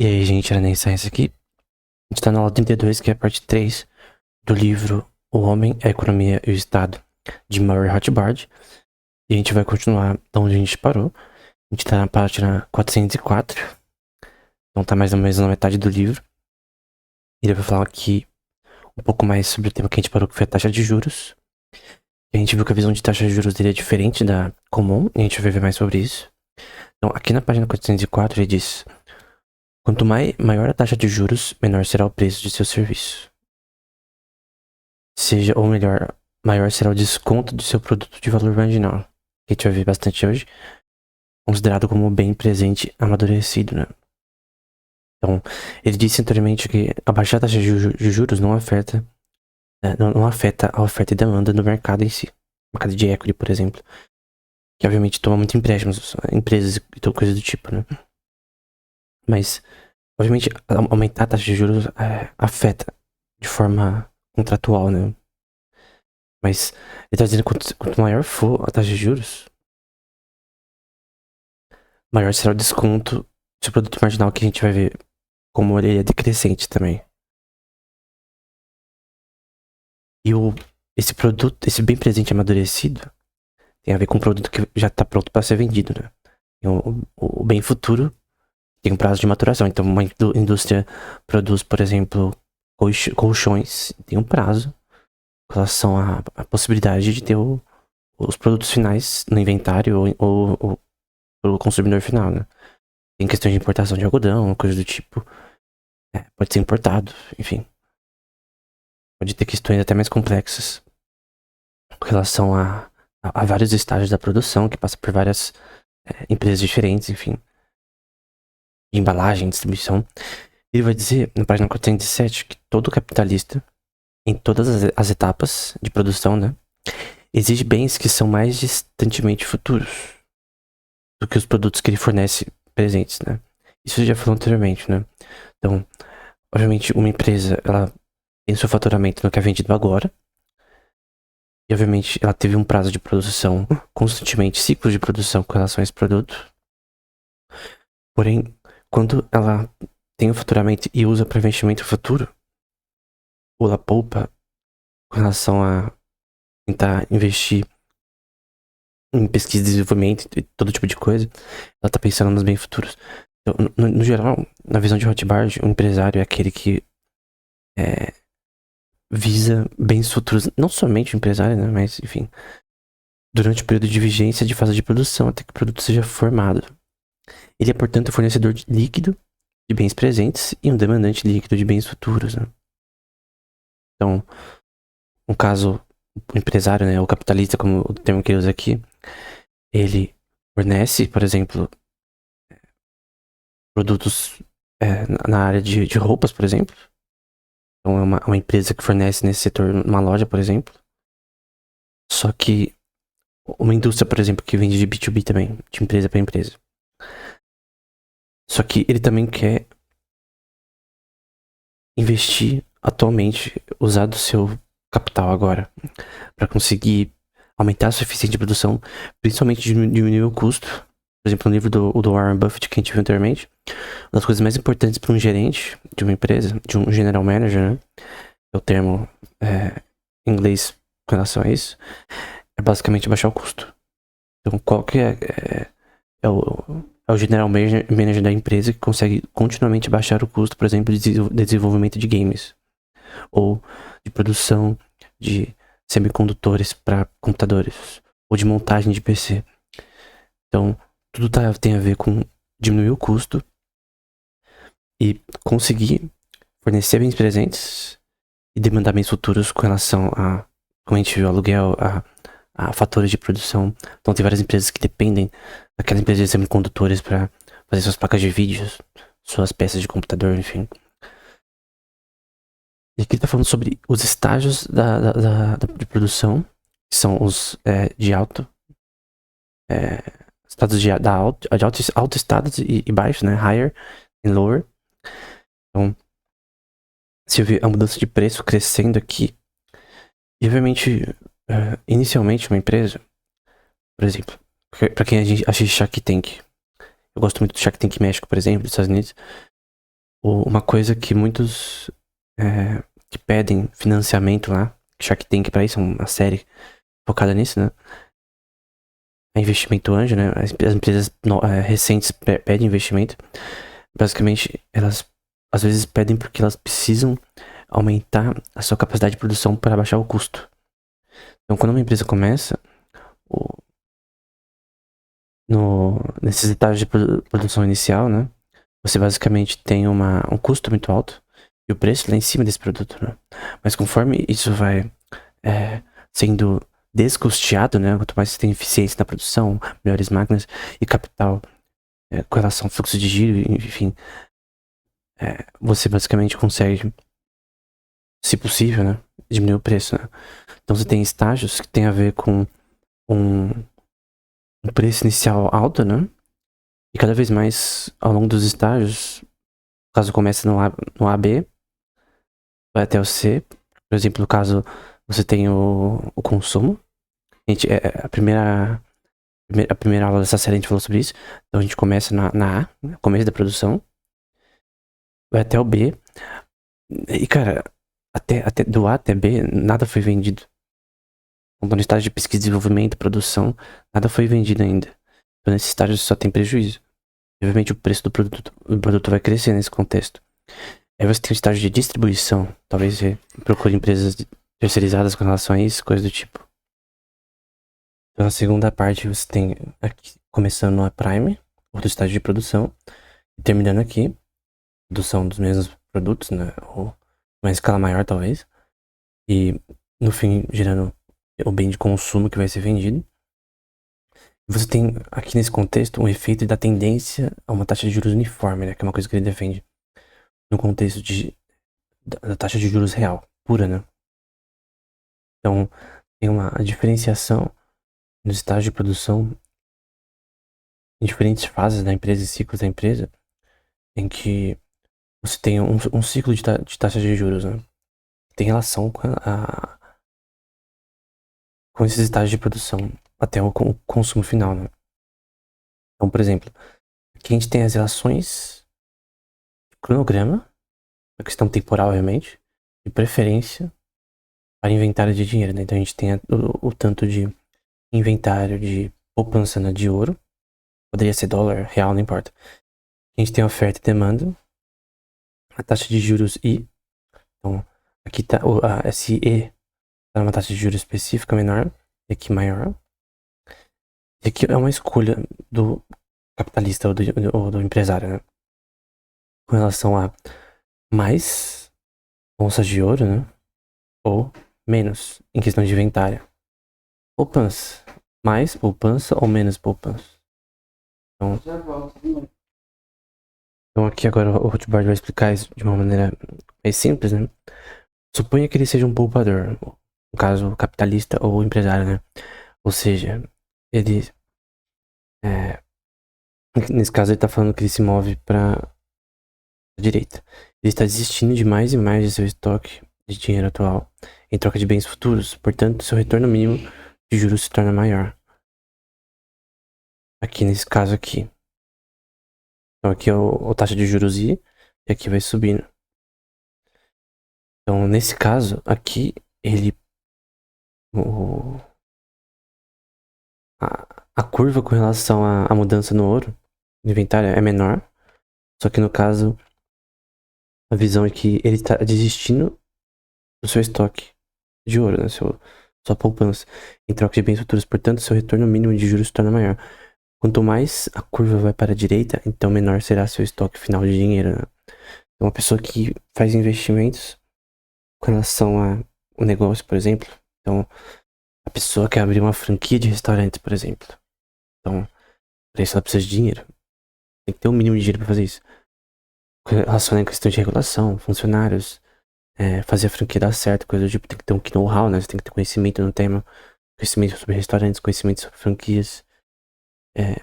E aí, gente, era nem Science aqui. A gente tá na aula 32, que é a parte 3 do livro O Homem, a Economia e o Estado, de Murray Rothbard. E a gente vai continuar de onde a gente parou. A gente tá na página 404. Então tá mais ou menos na metade do livro. E ele vai falar aqui um pouco mais sobre o tema que a gente parou, que foi a taxa de juros. E a gente viu que a visão de taxa de juros dele é diferente da comum, e a gente vai ver mais sobre isso. Então, aqui na página 404 ele diz: quanto maior a taxa de juros, menor será o preço de seu serviço. Seja, ou melhor, maior será o desconto do seu produto de valor marginal, que a gente vai ver bastante hoje, considerado como bem presente amadurecido, né? Então, ele disse anteriormente que a baixa taxa de juros não afeta, não afeta a oferta e demanda no mercado em si. Mercado de equity, por exemplo, que obviamente toma muito empréstimos, empresas e coisa do tipo, né? Mas, obviamente, aumentar a taxa de juros afeta de forma contratual, né? Mas ele tá dizendo que quanto maior for a taxa de juros, maior será o desconto do seu produto marginal, que a gente vai ver como ele é decrescente também. E esse produto, esse bem presente amadurecido, tem a ver com um produto que já está pronto para ser vendido, né? E o bem futuro tem um prazo de maturação. Então, uma indústria produz, por exemplo, colchões, tem um prazo em relação à possibilidade de ter os produtos finais no inventário ou pelo consumidor final, né? Tem questões de importação de algodão, coisa do tipo. Pode ser importado, enfim. Pode ter questões até mais complexas com relação a vários estágios da produção, que passa por várias empresas diferentes, enfim. De embalagem, distribuição. Ele vai dizer, na página 407, que todo capitalista, em todas as etapas de produção, né, exige bens que são mais distantemente futuros do que os produtos que ele fornece presentes, né. Isso já falou anteriormente, né. Então, obviamente, uma empresa, ela tem seu faturamento no que é vendido agora. E, obviamente, ela teve um prazo de produção constantemente, ciclos de produção com relação a esse produto. Porém, quando ela tem o faturamento e usa para investimento futuro, ou ela poupa com relação a tentar investir em pesquisa e desenvolvimento e todo tipo de coisa, ela tá pensando nos bens futuros. Então, no geral, na visão de Rothbard, o empresário é aquele que visa bens futuros, não somente o empresário, né, mas, enfim, durante o período de vigência de fase de produção, até que o produto seja formado. Ele é, portanto, fornecedor líquido de bens presentes e um demandante líquido de bens futuros, né? Então, no caso, o empresário, né, o capitalista, como o termo que ele usa aqui, ele fornece, por exemplo, produtos na área de roupas, por exemplo. Então, é uma empresa que fornece nesse setor, uma loja, por exemplo. Só que uma indústria, por exemplo, que vende de B2B também, de empresa para empresa. Só que ele também quer investir atualmente, usar do seu capital agora, para conseguir aumentar a sua eficiência de produção, principalmente diminuir o custo. Por exemplo, no livro do Warren Buffett, que a gente viu anteriormente, uma das coisas mais importantes para um gerente de uma empresa, de um general manager, né, é o termo em inglês com relação a isso, é basicamente baixar o custo. Então, qual que é o general manager da empresa que consegue continuamente baixar o custo, por exemplo, de desenvolvimento de games ou de produção de semicondutores para computadores ou de montagem de PC. Então, tudo tem a ver com diminuir o custo e conseguir fornecer bens presentes e demandar bens futuros com relação a, como a gente viu, aluguel, a fatores de produção. Então, tem várias empresas que dependem daquela empresa de semicondutores para fazer suas placas de vídeos, suas peças de computador, enfim. E aqui ele tá falando sobre os estágios de produção, que são os de alto, estados de alto estados e baixo, né? Higher e lower. Então, você vê a mudança de preço crescendo aqui. E, obviamente, inicialmente, uma empresa, por exemplo, para quem a gente assiste Shark Tank, eu gosto muito do Shark Tank México, por exemplo, dos Estados Unidos. Uma coisa que muitos que pedem financiamento lá, Shark Tank pra isso, é uma série focada nisso, né? É investimento anjo, né? As empresas recentes pedem investimento. Basicamente, elas às vezes pedem porque elas precisam aumentar a sua capacidade de produção para baixar o custo. Então, quando uma empresa começa, nesses estágios de produção inicial, né? Você basicamente tem um custo muito alto e o preço lá em cima desse produto, né? Mas conforme isso vai sendo descusteado, né? Quanto mais você tem eficiência na produção, melhores máquinas e capital com relação ao fluxo de giro, enfim, você basicamente consegue, se possível, né? Diminuir o preço, né? Então você tem estágios que tem a ver com um preço inicial alto, né? E cada vez mais, ao longo dos estágios, caso comece no AB, vai até o C. Por exemplo, no caso, você tem o consumo. A primeira aula dessa série a gente falou sobre isso. Então a gente começa na A, no começo da produção. Vai até o B. E, cara, até do A até B, nada foi vendido. Então, no estágio de pesquisa, desenvolvimento, produção, nada foi vendido ainda. Então, nesse estágio só tem prejuízo. Obviamente, o preço do produto vai crescer nesse contexto. Aí você tem o estágio de distribuição. Talvez você procure empresas terceirizadas com relação a isso, coisa do tipo. Então, na segunda parte, você tem aqui, começando a Prime, outro estágio de produção, e terminando aqui, produção dos mesmos produtos, né? Ou uma escala maior, talvez. E, no fim, gerando o bem de consumo que vai ser vendido. Você tem aqui nesse contexto um efeito da tendência a uma taxa de juros uniforme, né? Que é uma coisa que ele defende no contexto da taxa de juros real, pura, né? Então, tem uma diferenciação no estágio de produção em diferentes fases da empresa e ciclos da empresa, em que você tem um ciclo de taxa de juros, né? Tem relação com esses estágios de produção até o consumo final, né? Então, por exemplo, aqui a gente tem as relações de cronograma, a questão temporal, realmente, de preferência para inventário de dinheiro, né? Então a gente tem o tanto de inventário de poupança, né, de ouro, poderia ser dólar, real, não importa. A gente tem a oferta e demanda, a taxa de juros I, então aqui tá a SE tá numa taxa de juros específica menor, e aqui maior. E aqui é uma escolha do capitalista ou do empresário, né? Com relação a mais onças de ouro, né? Ou menos, em questão de inventário. Poupança. Mais poupança ou menos poupança? Então aqui agora o Rothbard vai explicar isso de uma maneira mais simples, né? Suponha que ele seja um poupador, no caso capitalista ou empresário, né? Ou seja, ele nesse caso ele tá falando que ele se move para a direita. Ele está desistindo de mais e mais de seu estoque de dinheiro atual em troca de bens futuros, portanto seu retorno mínimo de juros se torna maior. Aqui nesse caso aqui. Então aqui é a taxa de juros I e aqui vai subindo. Então nesse caso aqui ele a curva com relação à mudança no ouro, no inventário, é menor. Só que no caso, a visão é que ele está desistindo do seu estoque de ouro, né? Sua poupança, em troca de bens futuros. Portanto, seu retorno mínimo de juros se torna maior. Quanto mais a curva vai para a direita, então menor será seu estoque final de dinheiro, né? Então, uma pessoa que faz investimentos com relação ao negócio, por exemplo. Então, a pessoa quer abrir uma franquia de restaurantes, por exemplo. Então, para isso ela precisa de dinheiro. Tem que ter um mínimo de dinheiro para fazer isso. Relacionado à questão de regulação, funcionários, fazer a franquia dar certo, coisa do tipo, tem que ter um know-how, né? Você tem que ter conhecimento no tema, conhecimento sobre restaurantes, conhecimento sobre franquias, tem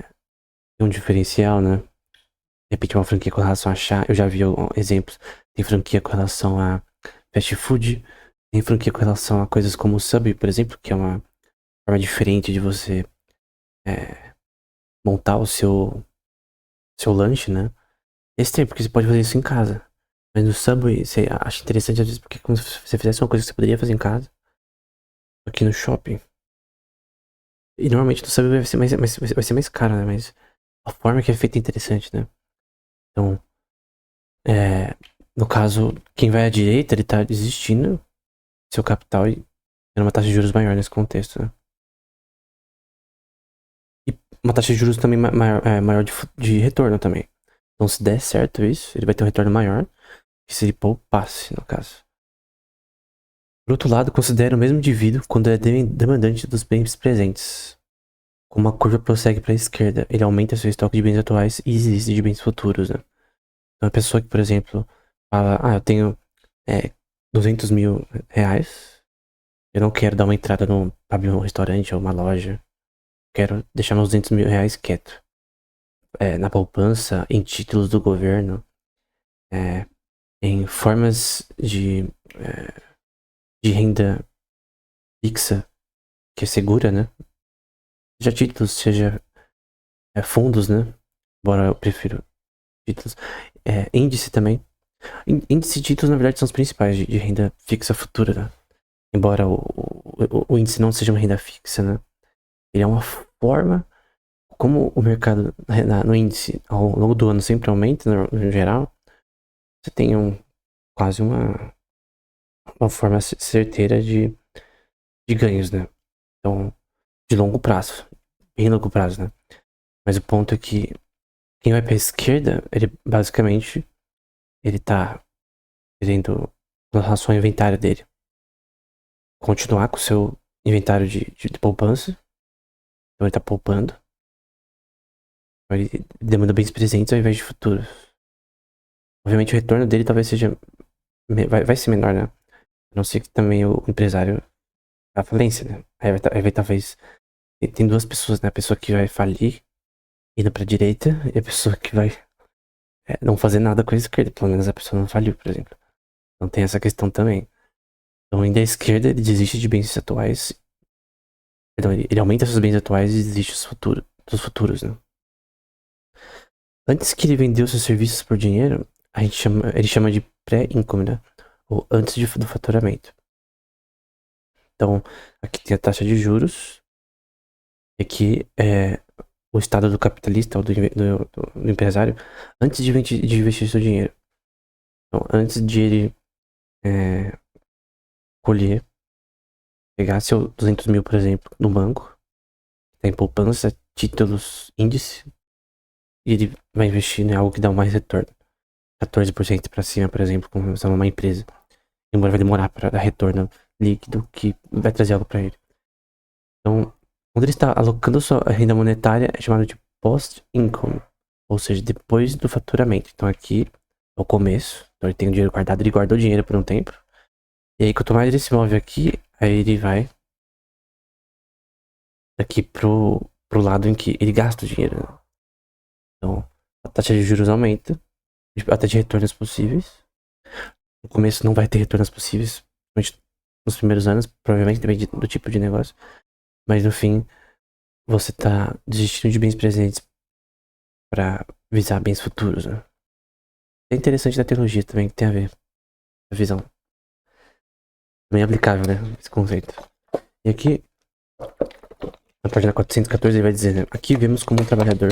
um diferencial, né? De repente uma franquia com relação a chá, eu já vi exemplos, tem franquia com relação a fast food, tem franquia com relação a coisas como o Subway, por exemplo, que é uma forma diferente de você montar o seu lanche, né? É estranho, porque você pode fazer isso em casa. Mas no Subway, você acha interessante às vezes, porque é como se você fizesse uma coisa que você poderia fazer em casa, aqui no shopping. E normalmente no Subway vai ser mais caro, né? Mas a forma que é feita é interessante, né? Então, no caso, quem vai à direita, ele tá desistindo seu capital e tendo uma taxa de juros maior nesse contexto, né? E uma taxa de juros também maior de retorno também. Então, se der certo isso, ele vai ter um retorno maior que se ele poupasse, no caso. Por outro lado, considera o mesmo indivíduo quando é demandante dos bens presentes. Como a curva prossegue para a esquerda, ele aumenta seu estoque de bens atuais e desiste de bens futuros, né? Então, a pessoa que, por exemplo, fala, eu tenho 200 mil reais, eu não quero dar uma entrada pra abrir um restaurante ou uma loja, quero deixar meus 200 mil reais quieto. Na poupança, em títulos do governo, em formas de renda fixa, que é segura, né? Seja títulos, seja fundos, né? Embora eu prefiro títulos. Índice também. Índice e títulos, na verdade, são os principais de renda fixa futura, né? Embora o índice não seja uma renda fixa, né? Ele é uma forma, como o mercado no índice ao longo do ano sempre aumenta, no geral, você tem quase uma forma certeira de ganhos, né? Então, de longo prazo, bem longo prazo, né? Mas o ponto é que quem vai pra esquerda, ele basicamente, ele tá querendo, com relação ao inventário dele, continuar com o seu inventário de poupança. Então ele tá poupando. Então ele demanda bens presentes ao invés de futuros. Obviamente o retorno dele talvez seja. Vai ser menor, né? A não ser que também o empresário a falência, né? Aí vai talvez. Tem duas pessoas, né? A pessoa que vai falir indo pra direita e a pessoa que vai não fazer nada com a esquerda. Pelo menos a pessoa não faliu, por exemplo. Então tem essa questão também. Então ainda a esquerda ele desiste de bens atuais. Perdão, ele aumenta seus bens atuais e desiste dos futuros, né? Antes que ele vendeu seus serviços por dinheiro, ele chama de pré-income, né? Ou antes do faturamento. Então, aqui tem a taxa de juros. E aqui é o estado do capitalista ou do empresário antes de investir seu dinheiro. Então, antes de ele colher, pegar seu 200 mil, por exemplo, no banco, tem poupança, títulos, índice, e ele vai investir em algo que dá mais retorno. 14% para cima, por exemplo, como uma empresa. Embora vai demorar para dar retorno líquido que vai trazer algo para ele. Então, quando ele está alocando sua renda monetária, é chamado de post-income, ou seja, depois do faturamento. Então, aqui é o começo. Então, ele tem o dinheiro guardado, ele guardou o dinheiro por um tempo. E aí, quanto mais ele se move aqui, aí ele vai aqui pro lado em que ele gasta o dinheiro, né? Então, a taxa de juros aumenta, a taxa de retornos possíveis. No começo não vai ter retornos possíveis, principalmente nos primeiros anos, provavelmente depende do tipo de negócio. Mas no fim, você tá desistindo de bens presentes para visar bens futuros, né? É interessante da teologia também, que tem a ver com a visão. Bem aplicável, né? Esse conceito. E aqui, na página 414, ele vai dizer, né? Aqui vemos como um trabalhador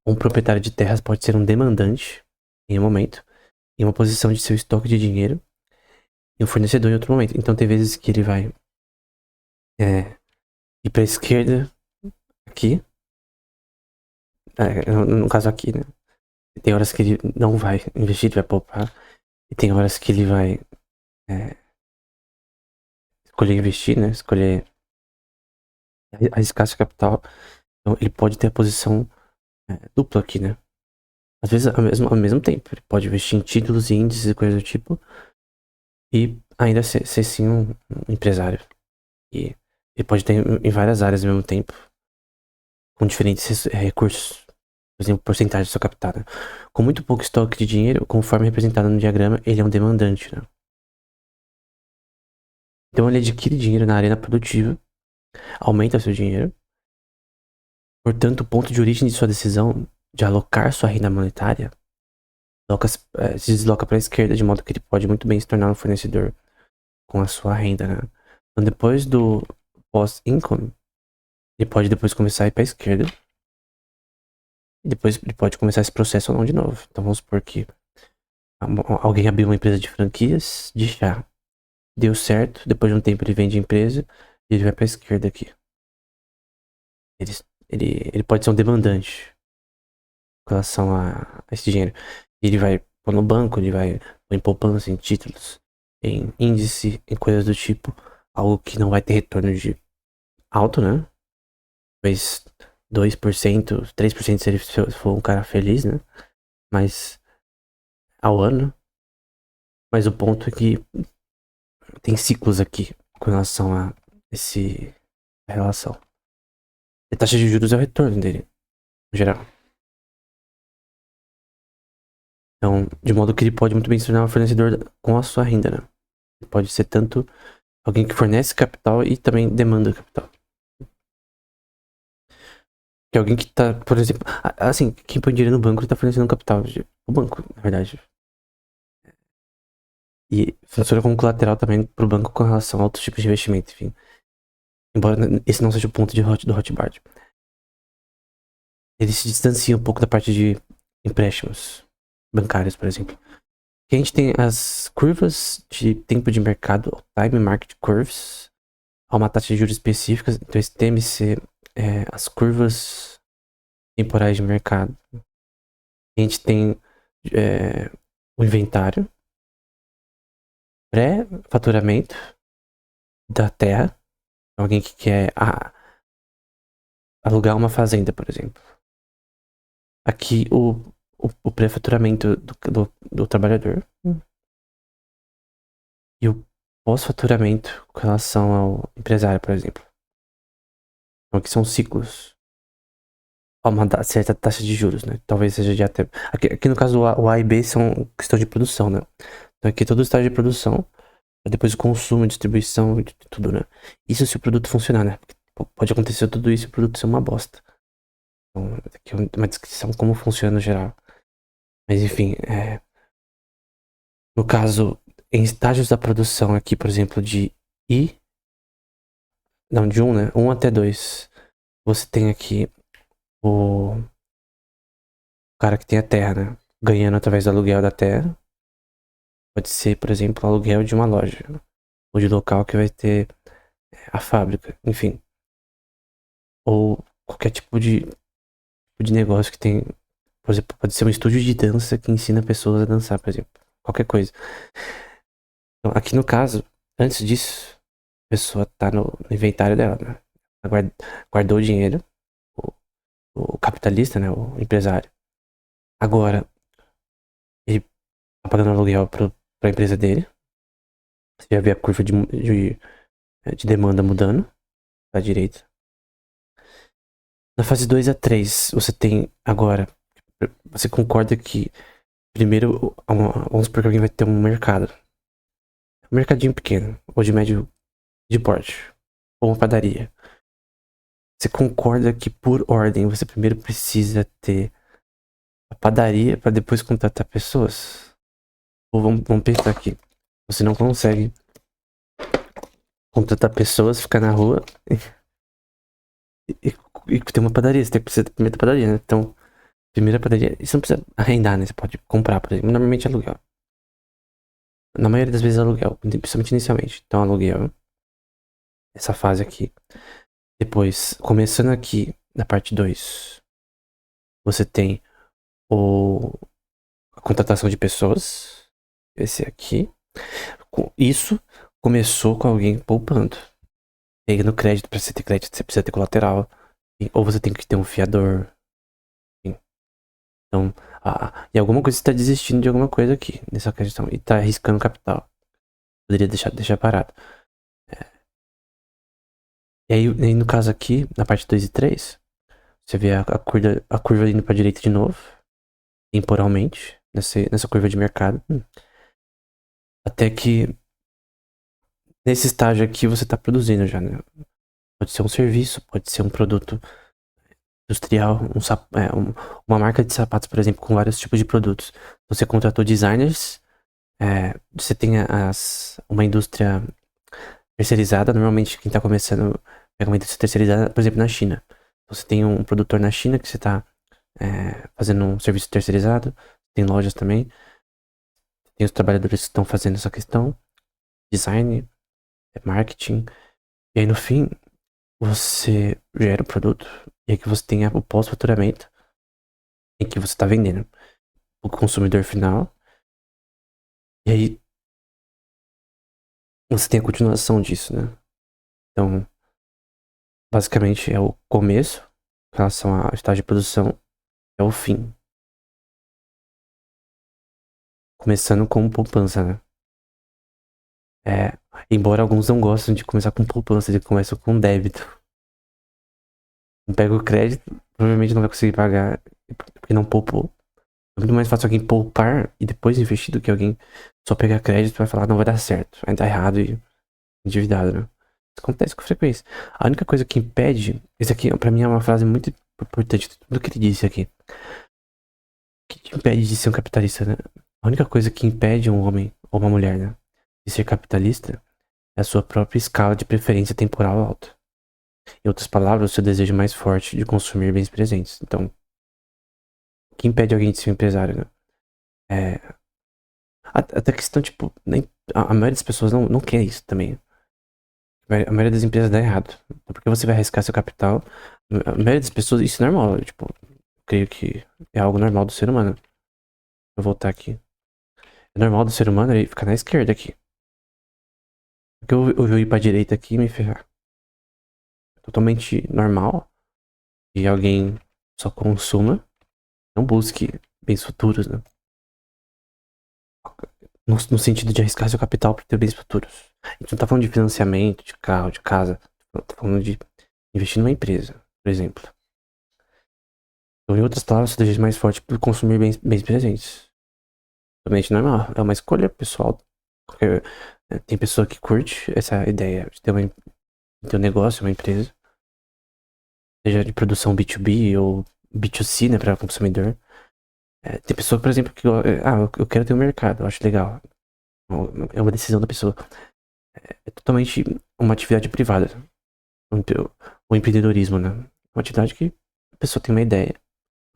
ou um proprietário de terras pode ser um demandante em um momento, em uma posição de seu estoque de dinheiro, e um fornecedor em outro momento. Então tem vezes que ele vai ir pra esquerda, aqui, no caso aqui, né? Tem horas que ele não vai investir, ele vai poupar. E tem horas que ele vai escolher investir, né? Escolher arriscar seu capital. Então ele pode ter a posição dupla aqui, né? Às vezes ao mesmo tempo. Ele pode investir em títulos e índices e coisas do tipo. E ainda ser sim um empresário. E ele pode ter em várias áreas ao mesmo tempo. Com diferentes recursos. Por exemplo, porcentagem do seu capital, né? Com muito pouco estoque de dinheiro, conforme representado no diagrama, ele é um demandante, né? Então ele adquire dinheiro na arena produtiva, aumenta seu dinheiro. Portanto, o ponto de origem de sua decisão de alocar sua renda monetária se desloca para a esquerda, de modo que ele pode muito bem se tornar um fornecedor com a sua renda, né? Então, depois do pós-income, ele pode depois começar a ir para a esquerda. E depois ele pode começar esse processo ou não de novo. Então, vamos supor que alguém abriu uma empresa de franquias de chá. Deu certo, depois de um tempo ele vende a empresa e ele vai para a esquerda aqui. Ele pode ser um demandante com relação a esse dinheiro. Ele vai pôr no banco, ele vai pôr em poupança, em títulos, em índice, em coisas do tipo. Algo que não vai ter retorno de alto, né? Talvez 2%, 3% se ele for um cara feliz, né? Mas ao ano. Mas o ponto é que tem ciclos aqui com relação a a relação. A taxa de juros é o retorno dele, em geral. Então, de modo que ele pode muito bem se tornar um fornecedor com a sua renda, né? Ele pode ser tanto alguém que fornece capital e também demanda capital. Que é alguém que tá, por exemplo, assim, quem põe dinheiro no banco, ele tá fornecendo capital. O banco, na verdade. E funciona como colateral também pro banco com relação a outros tipos de investimento, enfim. Embora esse não seja o ponto do Hotmart. Ele se distancia um pouco da parte de empréstimos bancários, por exemplo. Que a gente tem as curvas de tempo de mercado, Time Market Curves, a uma taxa de juros específica. Então, esse TMC é as curvas temporais de mercado. A gente tem o inventário, pré-faturamento da terra. Alguém que quer alugar uma fazenda, por exemplo. Aqui o pré-faturamento do trabalhador. E o pós-faturamento com relação ao empresário, por exemplo. Então, aqui são ciclos a uma certa taxa de juros, né? Talvez seja de até. Aqui no caso, o A e B são questão de produção, né? Então, aqui todo o estágio de produção, depois o consumo, distribuição, de tudo, né? Isso se o produto funcionar, né? Porque pode acontecer tudo isso e o produto ser uma bosta. Então, aqui é uma descrição como funciona no geral. Mas, enfim, no caso, em estágios da produção aqui, por exemplo, de I. Não, de 1, né? 1 até 2. Você tem aqui o cara que tem a terra, né? Ganhando através do aluguel da terra. Pode ser, por exemplo, o aluguel de uma loja. Ou de local que vai ter a fábrica, enfim. Ou qualquer tipo de negócio que tem. Por exemplo, pode ser um estúdio de dança que ensina pessoas a dançar, por exemplo. Qualquer coisa. Então, aqui no caso, antes disso, a pessoa tá no inventário dela, né? Ela guardou o dinheiro, o capitalista, né? O empresário. Agora, ele tá pagando aluguel pra empresa dele. Você já vê a curva de demanda mudando pra direita. Na fase 2 a 3, você tem agora. Você concorda que primeiro, vamos supor que alguém vai ter um mercado. Um mercadinho pequeno, ou de médio de porte. Ou uma padaria. Você concorda que por ordem você primeiro precisa ter a padaria para depois contratar pessoas? Ou vamos pensar aqui. Você não consegue contratar pessoas, ficar na rua e ter uma padaria. Você precisa ter primeiro da padaria, né? Então, primeira padaria. Você não precisa arrendar, né? Você pode comprar, por exemplo. Normalmente é aluguel. Na maioria das vezes é aluguel, principalmente inicialmente. Então, aluguel. Essa fase aqui. Depois, começando aqui na parte 2, você tem a contratação de pessoas. Esse aqui. Isso começou com alguém poupando. Pegando crédito, pra você ter crédito, você precisa ter colateral. Ou você tem que ter um fiador. Então, e alguma coisa você tá desistindo de alguma coisa aqui nessa questão. E tá arriscando capital. Poderia deixar parado. E aí, no caso aqui, na parte 2 e 3, você vê a curva indo pra direita de novo. Temporalmente. Nessa curva de mercado. Até que nesse estágio aqui você tá produzindo já, né? Pode ser um serviço, pode ser um produto industrial, uma marca de sapatos, por exemplo, com vários tipos de produtos. Você contratou designers, você tem uma indústria terceirizada. Normalmente quem tá começando pega uma indústria terceirizada, por exemplo, na China. Você tem um produtor na China que você tá fazendo um serviço terceirizado, tem lojas também, tem os trabalhadores que estão fazendo essa questão, design, marketing, e aí no fim você gera o produto, e aí que você tem o pós-faturamento, em que você tá vendendo o consumidor final, e aí você tem a continuação disso, né? Então, basicamente é o começo, em relação ao estágio de produção, é o fim. Começando com poupança, né? Embora alguns não gostem de começar com poupança, eles começam com débito. Não pega o crédito, provavelmente não vai conseguir pagar, porque não poupou. É muito mais fácil alguém poupar e depois investir do que alguém só pegar crédito e vai falar, não vai dar certo, vai dar errado e endividado, né? Isso acontece com frequência. A única coisa que impede, isso aqui pra mim é uma frase muito importante, tudo que ele disse aqui. O que te impede de ser um capitalista, né? A única coisa que impede um homem ou uma mulher, né, de ser capitalista é a sua própria escala de preferência temporal alta. Em outras palavras, o seu desejo mais forte de consumir bens presentes. Então, o que impede alguém de ser um empresário, né? Até questão, tipo, a maioria das pessoas não quer isso também. A maioria das empresas dá errado. Então, porque você vai arriscar seu capital. A maioria das pessoas, isso é normal. Tipo, eu creio que é algo normal do ser humano. Vou voltar aqui. É normal do ser humano ele ficar na esquerda aqui. Porque eu ir pra direita aqui e me ferrar. É totalmente normal. E alguém só consuma. Não busque bens futuros, né? No sentido de arriscar seu capital para ter bens futuros. A gente não tá falando de financiamento, de carro, de casa. Tá falando de investir numa empresa, por exemplo. Então, em outras palavras, o desejo mais forte por consumir bens presentes. Totalmente normal. É uma escolha pessoal. Porque, tem pessoa que curte essa ideia de ter um negócio, uma empresa. Seja de produção B2B ou B2C, né, para consumidor. Tem pessoa, por exemplo, que eu quero ter um mercado, eu acho legal. É uma decisão da pessoa. É totalmente uma atividade privada. O empreendedorismo, né? Uma atividade que a pessoa tem uma ideia,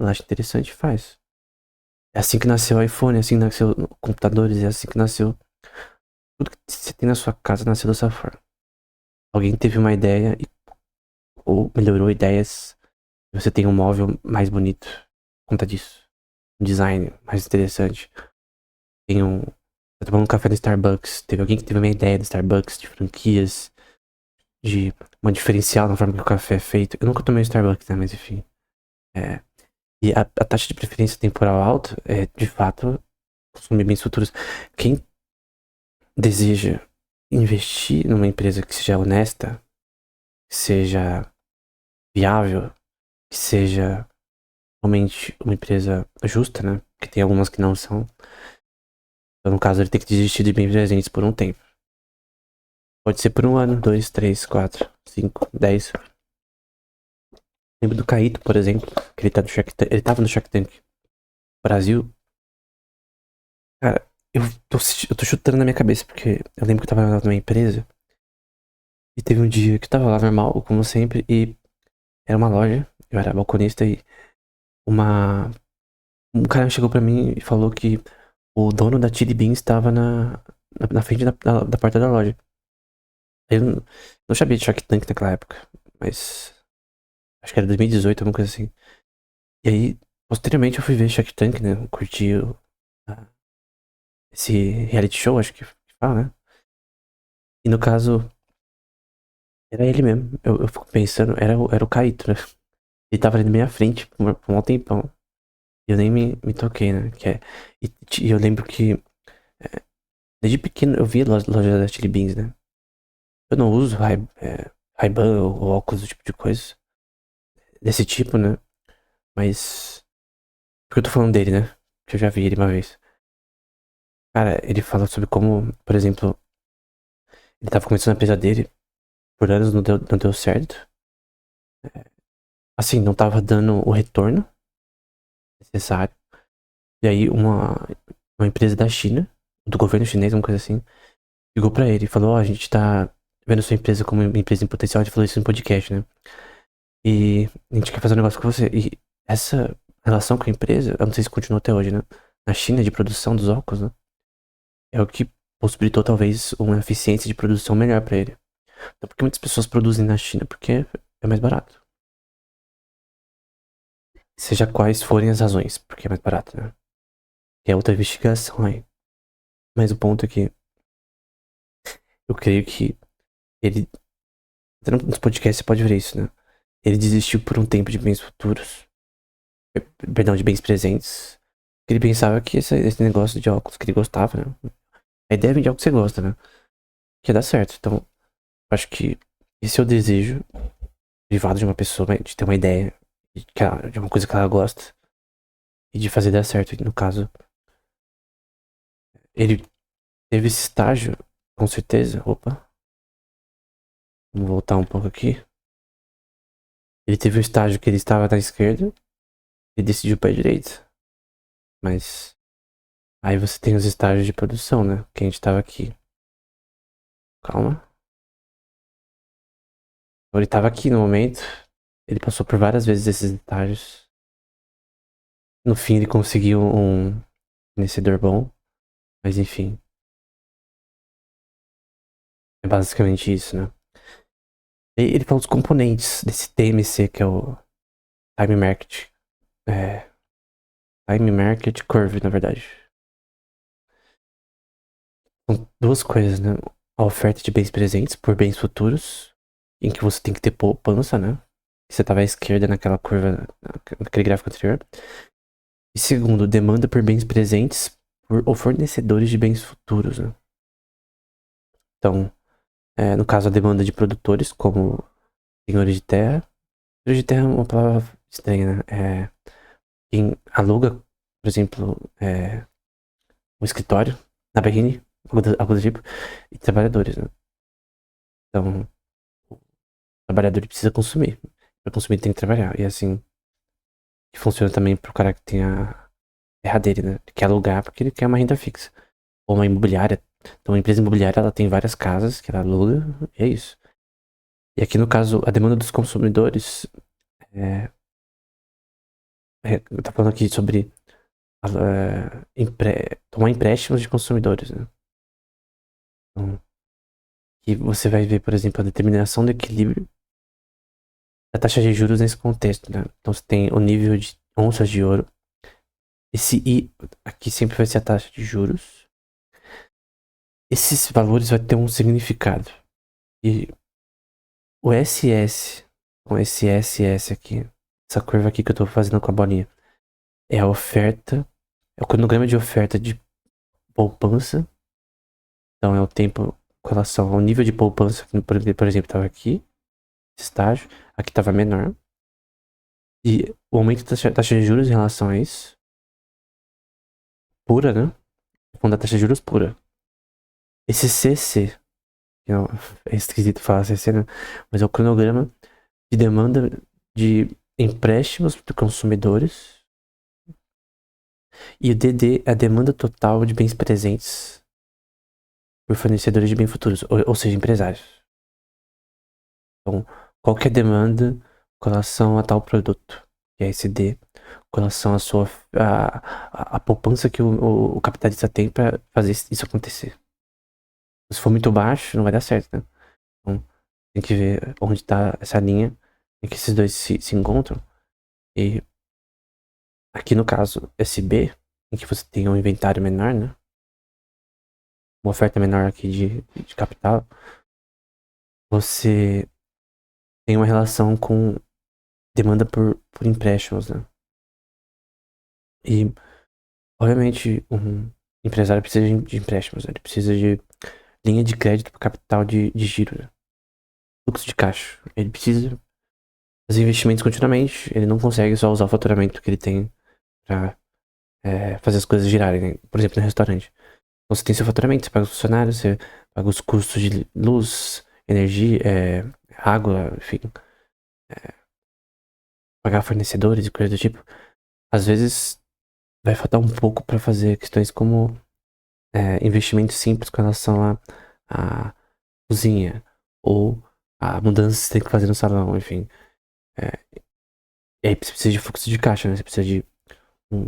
ela acha interessante e faz. É assim que nasceu o iPhone, é assim que nasceu computadores, é assim que nasceu. Tudo que você tem na sua casa nasceu dessa forma. Alguém teve uma ideia ou melhorou ideias. E você tem um móvel mais bonito por conta disso. Um design mais interessante. Tem um. Tá tomando um café no Starbucks. Teve alguém que teve uma ideia do Starbucks, de franquias, de uma diferencial na forma que o café é feito. Eu nunca tomei Starbucks, né? Mas enfim. E a taxa de preferência temporal alta é, de fato, consumir bens futuros. Quem deseja investir numa empresa que seja honesta, que seja viável, que seja realmente uma empresa justa, né? Porque tem algumas que não são. Então, no caso, ele tem que desistir de bens presentes por um tempo. Pode ser por um ano, 2, 3, 4, 5, 10. Lembro do Caíto, por exemplo, que ele tava no Shark Tank Brasil. Cara, eu tô chutando na minha cabeça, porque eu lembro que eu tava numa empresa e teve um dia que eu tava lá normal, como sempre, e era uma loja, eu era balconista e uma... um cara chegou pra mim e falou que o dono da Chili Beans estava na frente da porta da loja. Eu não sabia de Shark Tank naquela época, mas acho que era 2018, alguma coisa assim. E aí, posteriormente eu fui ver Shark Tank, né, eu curti a- esse reality show, acho que fala, né? E no caso, era ele mesmo. Eu fico pensando, era o Caíto, né? Ele tava ali na minha frente por um tempão. E eu nem me toquei, né? E eu lembro que desde pequeno eu via loja da Chili Beans, né? Eu não uso Ray-Ban ou óculos, do tipo de coisa. Desse tipo, né? Mas. Porque eu tô falando dele, né? Que eu já vi ele uma vez. Cara, ele fala sobre como, por exemplo, ele tava começando a empresa dele, por anos não deu certo. assim, não tava dando o retorno necessário. E aí uma empresa da China, do governo chinês, uma coisa assim, ligou pra ele e falou, ó, a gente tá vendo sua empresa como uma empresa em potencial, a gente falou isso no podcast, né? E a gente quer fazer um negócio com você. E essa relação com a empresa, eu não sei se continua até hoje, né? Na China, de produção dos óculos, né? É o que possibilitou talvez uma eficiência de produção melhor pra ele. Então, por que muitas pessoas produzem na China? Porque é mais barato. Seja quais forem as razões, porque é mais barato, né? Que é outra investigação aí. Mas o ponto é que eu creio que ele. Até nos podcasts você pode ver isso, né? Ele desistiu por um tempo de bens futuros. Perdão, de bens presentes. Porque ele pensava que esse negócio de óculos que ele gostava, né? A ideia é vender algo que você gosta, né? Que ia dar certo. Então, acho que esse é o desejo privado de uma pessoa, né? De ter uma ideia de uma coisa que ela gosta e de fazer dar certo. E no caso, ele teve esse estágio, com certeza. Opa, vamos voltar um pouco aqui. Ele teve um estágio que ele estava na esquerda e decidiu para a direita. Mas aí você tem os estágios de produção, né? Que a gente tava aqui. Calma. Ele tava aqui no momento. Ele passou por várias vezes esses estágios. No fim ele conseguiu um fornecedor bom. Mas enfim. É basicamente isso, né? E ele fala os componentes desse TMC, que é o Time Market. É. Time Market Curve, na verdade. São duas coisas, né? A oferta de bens presentes por bens futuros, em que você tem que ter poupança, né? Você estava à esquerda naquela curva, naquele gráfico anterior. E segundo, demanda por bens presentes ou fornecedores de bens futuros, né? Então, no caso, a demanda de produtores, como senhores de terra. Senhores de terra é uma palavra estranha, né? Quem aluga, por exemplo, um escritório na Berrine, algo do tipo, e trabalhadores, né? Então, o trabalhador precisa consumir. Para consumir, ele tem que trabalhar. E assim, que funciona também pro cara que tem a terra dele, né? Ele quer alugar porque ele quer uma renda fixa. Ou uma imobiliária. Então, a empresa imobiliária, ela tem várias casas que ela aluga, e é isso. E aqui, no caso, a demanda dos consumidores tá falando aqui sobre tomar empréstimos de consumidores, né? Então, e você vai ver, por exemplo, a determinação do equilíbrio da taxa de juros nesse contexto, né? Então você tem o nível de onças de ouro. Esse I aqui sempre vai ser a taxa de juros. Esses valores vão ter um significado. E o SS, com esse SS aqui, essa curva aqui que eu tô fazendo com a bolinha, é a oferta, é o cronograma de oferta de poupança. Então é o tempo com relação ao nível de poupança, que por exemplo estava aqui, esse estágio, aqui estava menor. E o aumento da taxa de juros em relação a isso, pura, né? Quando a taxa de juros pura. Esse CC, que é esquisito falar CC, né? Mas é o cronograma de demanda de empréstimos para consumidores. E o DD é a demanda total de bens presentes por fornecedores de bens futuros, ou seja, empresários. Então, qual que é a demanda com relação a tal produto? Que é esse D, com relação à sua a poupança que o capitalista tem para fazer isso acontecer. Se for muito baixo, não vai dar certo, né? Então, tem que ver onde está essa linha em que esses dois se encontram. E aqui no caso, esse B, em que você tem um inventário menor, né? Uma oferta menor aqui de capital, você tem uma relação com demanda por empréstimos, né? E, obviamente, um empresário precisa de empréstimos, né? Ele precisa de linha de crédito para capital de giro, né? Fluxo de caixa. Ele precisa fazer investimentos continuamente, ele não consegue só usar o faturamento que ele tem pra fazer as coisas girarem, né? Por exemplo, no restaurante. Então, você tem seu faturamento, você paga os funcionários, você paga os custos de luz, energia, água, enfim. pagar fornecedores e coisa do tipo, às vezes vai faltar um pouco para fazer questões como investimentos simples com relação a cozinha ou a mudança que você tem que fazer no salão, enfim. E aí você precisa de fluxo de caixa, né? Você precisa de um,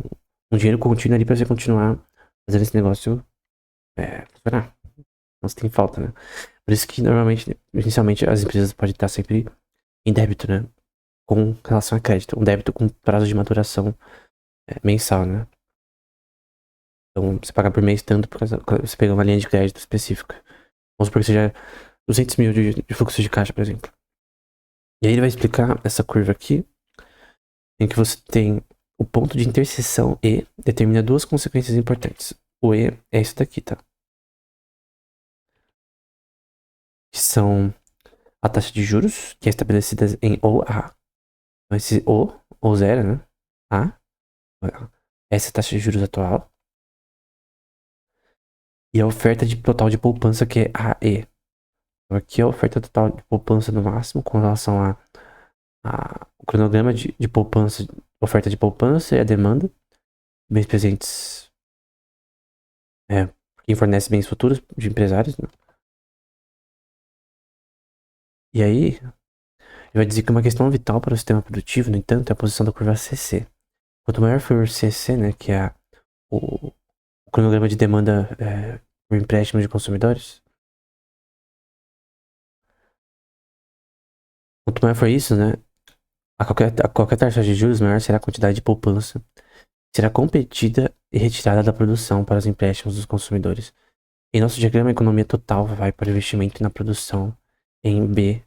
um dinheiro contínuo ali pra você continuar fazendo esse negócio funcionar. Não se tem falta, né? Por isso que normalmente, inicialmente, as empresas podem estar sempre em débito, né? Com relação a crédito. Um débito com prazo de maturação mensal, né? Então, você paga por mês tanto por causa, quando você pega uma linha de crédito específica. Vamos supor que seja 200 mil de fluxo de caixa, por exemplo. E aí ele vai explicar essa curva aqui, em que você tem o ponto de interseção E determina duas consequências importantes. O E é isso daqui, tá? Que são a taxa de juros, que é estabelecida em OA. Então, esse O, ou zero, né? A, essa é a taxa de juros atual. E a oferta de total de poupança, que é AE. Então, aqui é a oferta total de poupança no máximo, com relação o cronograma de poupança, oferta de poupança e a demanda. Bens presentes, quem fornece bens futuros de empresários, né? E aí, ele vai dizer que uma questão vital para o sistema produtivo, no entanto, é a posição da curva CC. Quanto maior for o CC, né, que é o cronograma de demanda por empréstimo de consumidores, quanto maior for isso, né, a qualquer taxa de juros, maior será a quantidade de poupança será competida e retirada da produção para os empréstimos dos consumidores. Em nosso diagrama, a economia total vai para o investimento na produção em B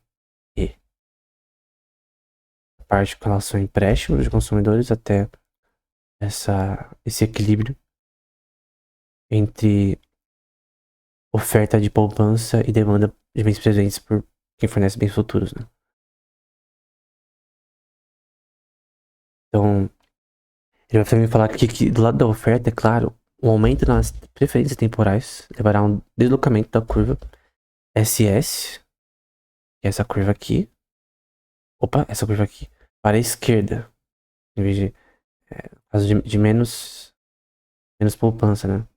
e a parte com relação a empréstimos de consumidores até esse equilíbrio entre oferta de poupança e demanda de bens presentes por quem fornece bens futuros, né? Então, ele vai também falar que do lado da oferta, é claro, o aumento nas preferências temporais levará a um deslocamento da curva SS, que é essa curva aqui. Opa, essa curva aqui. Para a esquerda. Em vez de, caso de menos poupança, né?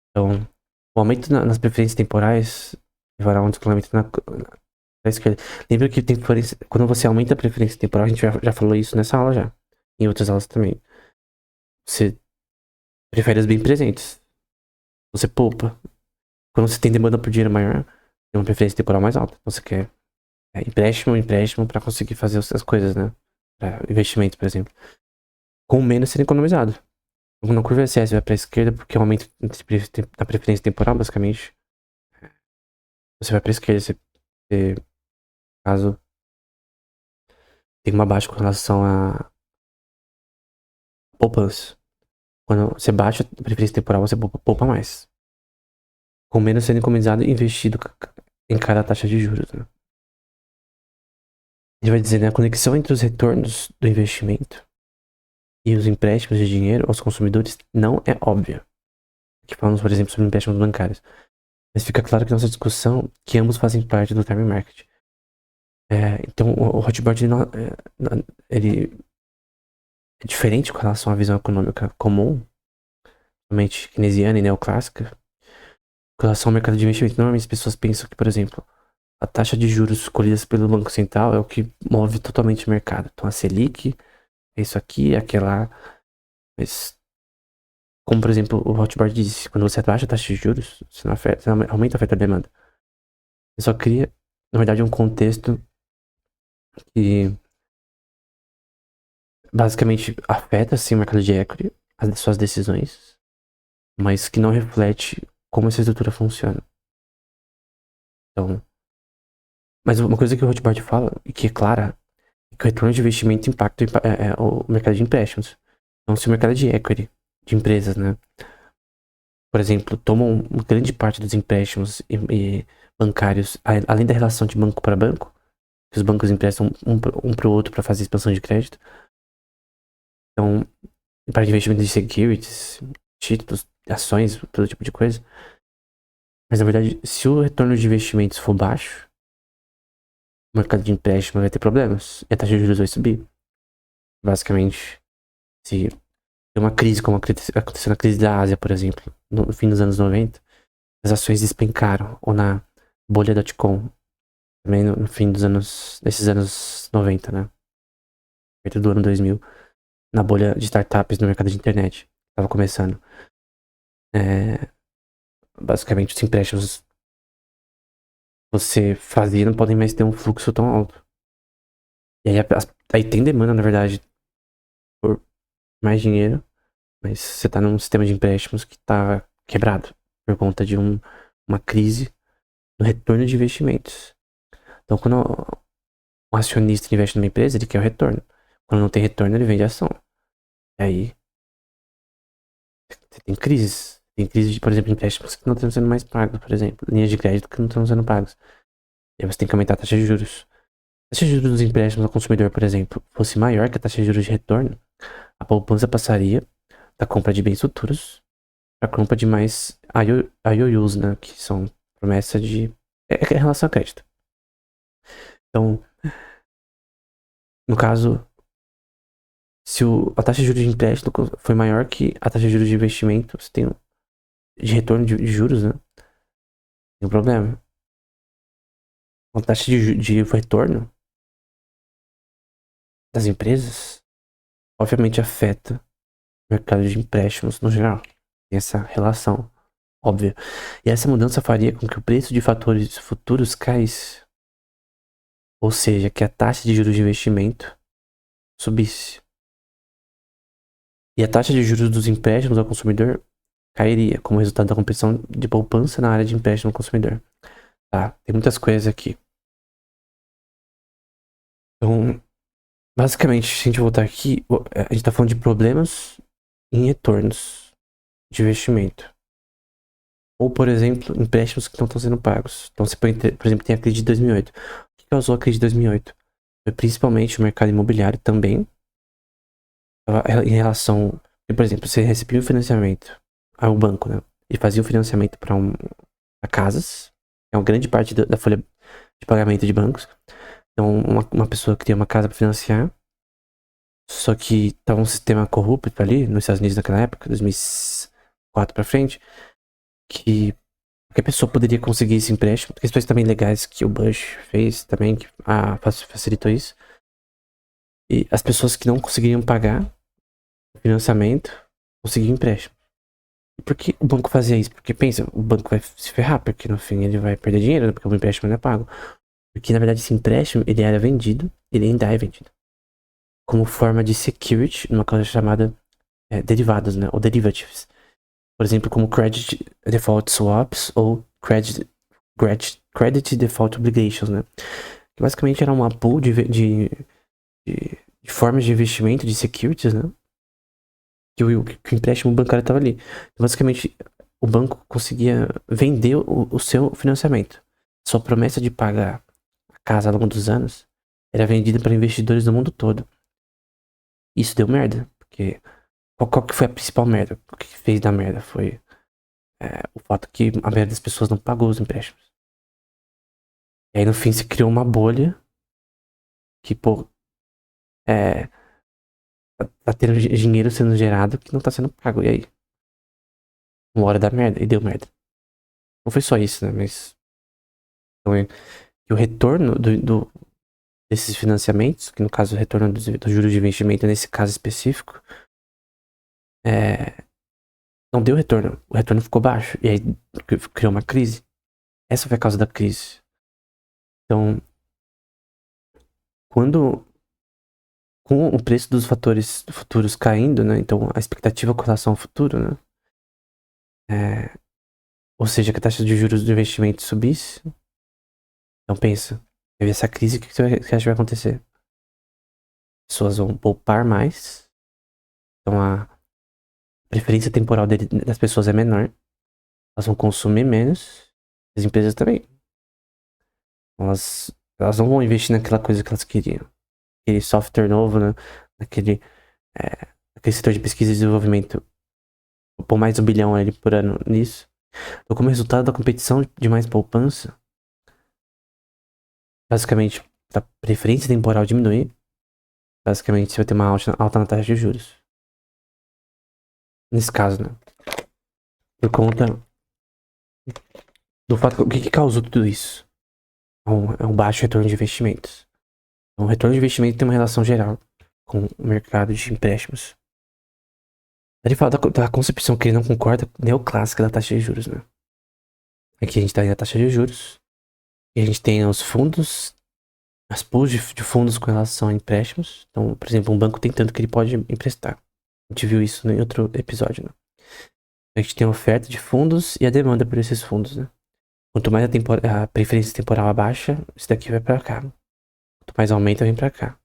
Então, o aumento nas preferências temporais levará a um descolamento na esquerda. Lembra que tem quando você aumenta a preferência temporal, a gente já falou isso nessa aula já. Em outras aulas também. Você prefere os bem presentes. Você poupa. Quando você tem demanda por dinheiro maior, tem uma preferência temporal mais alta. Então você quer empréstimo pra conseguir fazer as coisas, né? Pra investimento, por exemplo. Com menos sendo economizado. Na curva SS vai pra esquerda, porque é um aumento na preferência temporal, basicamente. Você vai pra esquerda, caso tem uma baixa com relação a poupança. Quando você baixa a preferência temporal, você poupa mais. Com menos sendo economizado e investido em cada taxa de juros, né? Ele vai dizer, né, a conexão entre os retornos do investimento e os empréstimos de dinheiro aos consumidores não é óbvia. Aqui falamos, por exemplo, sobre empréstimos bancários. Mas fica claro que nossa discussão que ambos fazem parte do time market. Então, o Rothbard ele é diferente com relação à visão econômica comum, somente keynesiana e neoclássica. Com relação ao mercado de investimento, normalmente as pessoas pensam que, por exemplo, a taxa de juros escolhida pelo Banco Central é o que move totalmente o mercado. Então, a Selic é isso aqui, é aquela. Mas, como por exemplo, o Rothbard disse, quando você abaixa a taxa de juros, você não aumenta a oferta e a demanda. Você só cria, na verdade, um contexto que basicamente afeta sim o mercado de equity, as suas decisões, mas que não reflete como essa estrutura funciona. Então, mas uma coisa que o Rothbard fala, e que é clara, é que o retorno de investimento impacta o mercado de empréstimos. Então, se o mercado de equity, de empresas, né, por exemplo, tomam uma grande parte dos empréstimos e bancários, além da relação de banco para banco, que os bancos emprestam um para o outro para fazer expansão de crédito. Então, para investimento de securities, títulos, ações, todo tipo de coisa. Mas na verdade, se o retorno de investimentos for baixo, o mercado de empréstimo vai ter problemas e a taxa de juros vai subir. Basicamente, se tem uma crise como aconteceu na crise da Ásia, por exemplo, no fim dos anos 90, as ações despencaram. Ou na bolha .com, também no fim desses anos 90, né? Perto do ano 2000, na bolha de startups no mercado de internet. Tava começando. Basicamente, os empréstimos que você fazia não podem mais ter um fluxo tão alto. E aí tem demanda, na verdade, por mais dinheiro, mas você tá num sistema de empréstimos que tá quebrado por conta de uma crise no retorno de investimentos. Então, quando o acionista investe numa empresa, ele quer o retorno. Quando não tem retorno, ele vende ação. E aí, você tem crises. Tem crises, por exemplo, de empréstimos que não estão sendo mais pagos, por exemplo. Linhas de crédito que não estão sendo pagos. E aí você tem que aumentar a taxa de juros. Se a taxa de juros dos empréstimos ao consumidor, por exemplo, fosse maior que a taxa de juros de retorno, a poupança passaria da compra de bens futuros para a compra de mais IOUs, né? Que são promessa de... É relação a crédito. Então, no caso, se a taxa de juros de empréstimo foi maior que a taxa de juros de investimento, você tem de retorno de juros, né? Tem um problema. A taxa de retorno das empresas, obviamente, afeta o mercado de empréstimos no geral. Tem essa relação óbvia. E essa mudança faria com que o preço de fatores futuros caísse. Ou seja, que a taxa de juros de investimento subisse. E a taxa de juros dos empréstimos ao consumidor cairia, como resultado da competição de poupança na área de empréstimo ao consumidor. Tá? Tem muitas coisas aqui. Então, basicamente, se a gente voltar aqui, a gente tá falando de problemas em retornos de investimento. Ou, por exemplo, empréstimos que não estão sendo pagos. Então, você põe, por exemplo, tem a crise de 2008. O que causou a crise de 2008? Foi principalmente o mercado imobiliário também, em relação... Por exemplo, você recebia um financiamento ao banco, né? E fazia um financiamento para casas. É uma grande parte da folha de pagamento de bancos. Então, uma pessoa que tem uma casa para financiar, só que tava um sistema corrupto ali nos Estados Unidos naquela época, 2004 pra frente, que qualquer pessoa poderia conseguir esse empréstimo. Questões também legais que o Bush fez também, que facilitou isso. E as pessoas que não conseguiriam pagar o financiamento conseguiam empréstimo. E por que o banco fazia isso? Porque pensa, o banco vai se ferrar, porque no fim ele vai perder dinheiro, né? Porque o empréstimo não é pago. Porque na verdade esse empréstimo ele era vendido, ele ainda é vendido, como forma de security, numa coisa chamada derivados, né? Ou derivatives. Por exemplo, como credit default swaps ou credit default obligations, né? Que basicamente era uma pool de formas de investimento, de securities, né? Que o empréstimo bancário estava ali. Então, basicamente, o banco conseguia vender o seu financiamento. Sua promessa de pagar a casa ao longo dos anos era vendida para investidores do mundo todo. Isso deu merda, porque qual que foi a principal merda? O que fez da merda foi o fato que a maioria das pessoas não pagou os empréstimos. E aí no fim se criou uma bolha que, pô, tá tendo dinheiro sendo gerado que não tá sendo pago. E aí? Uma hora da merda, e deu merda. Não foi só isso, né? Mas. Então, o retorno desses financiamentos, que no caso o retorno dos juros de investimento nesse caso específico, não deu retorno. O retorno ficou baixo. E aí criou uma crise. Essa foi a causa da crise. Então, quando com o preço dos fatores futuros caindo, né? Então a expectativa com relação ao futuro, né? Ou seja, que a taxa de juros do investimento subisse. Então pensa, teve essa crise, o que você acha que vai acontecer? As pessoas vão poupar mais. Então a preferência temporal das pessoas é menor. Elas vão consumir menos. As empresas também. Elas não vão investir naquela coisa que elas queriam. Aquele software novo, né? Naquele setor de pesquisa e desenvolvimento. Vou pôr mais 1 bilhão ali por ano nisso. Então, como resultado da competição de mais poupança, basicamente, da preferência temporal diminuir, basicamente você vai ter uma alta na taxa de juros. Nesse caso, né? Por conta do fato. O que causou tudo isso? É um baixo retorno de investimentos. O retorno de investimento tem uma relação geral com o mercado de empréstimos. Ele fala da concepção que ele não concorda neoclássica da taxa de juros, né? Aqui a gente tá na taxa de juros. E a gente tem os fundos, as pools de fundos com relação a empréstimos. Então, por exemplo, um banco tem tanto que ele pode emprestar. A gente viu isso em outro episódio, né? A gente tem a oferta de fundos e a demanda por esses fundos, né? Quanto mais a preferência temporal abaixa, isso daqui vai pra cá. Quanto mais aumenta, vem pra cá.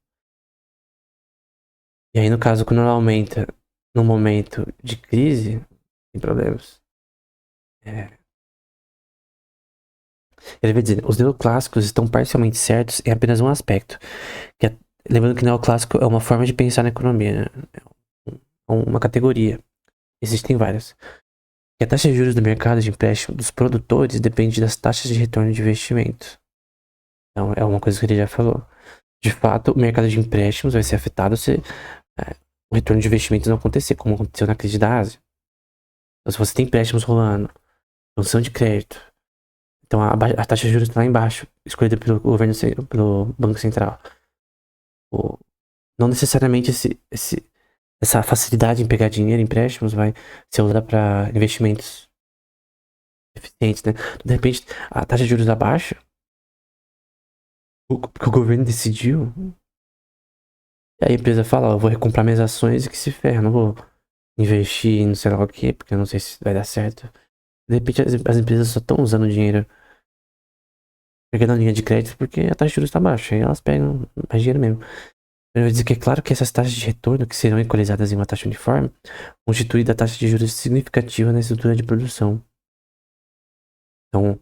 E aí, no caso, quando ela aumenta num momento de crise, tem problemas. Ele vai dizer, os neoclássicos estão parcialmente certos em apenas um aspecto. Lembrando que neoclássico é uma forma de pensar na economia, né? É uma categoria. Existem várias. E a taxa de juros do mercado de empréstimo dos produtores depende das taxas de retorno de investimento. Então, é uma coisa que ele já falou. De fato, o mercado de empréstimos vai ser afetado se o retorno de investimentos não acontecer, como aconteceu na crise da Ásia. Então, se você tem empréstimos rolando, função de crédito, então a taxa de juros está lá embaixo, escolhida pelo governo, pelo Banco Central. Não necessariamente essa facilidade em pegar dinheiro, empréstimos, vai ser usada para investimentos eficientes, né? Então, de repente, a taxa de juros abaixa, porque o governo decidiu, e aí a empresa fala, ó, eu vou recomprar minhas ações e que se ferra, não vou investir em não sei lá o que, porque eu não sei se vai dar certo. De repente, as empresas só estão usando dinheiro, pegando a linha de crédito, porque a taxa de juros está baixa, aí elas pegam mais dinheiro mesmo. Eu vou dizer que é claro que essas taxas de retorno, que serão equalizadas em uma taxa uniforme, constituem da taxa de juros significativa na estrutura de produção. Então,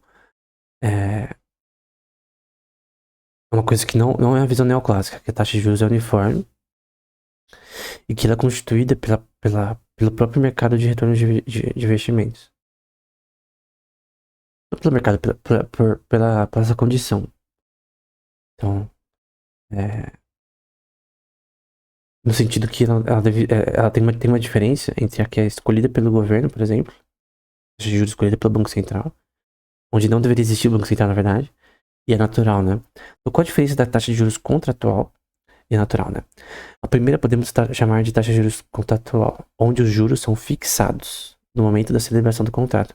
é uma coisa que não é a visão neoclássica, que a taxa de juros é uniforme e que ela é constituída pelo próprio mercado de retorno de investimentos. Não pelo mercado, pela essa condição. Então, no sentido que ela tem uma diferença entre a que é escolhida pelo governo, por exemplo, a taxa de juros escolhida pelo Banco Central, onde não deveria existir o Banco Central, na verdade, e é natural, né? Então, qual a diferença da taxa de juros contratual e natural, né? A primeira podemos chamar de taxa de juros contratual, onde os juros são fixados no momento da celebração do contrato.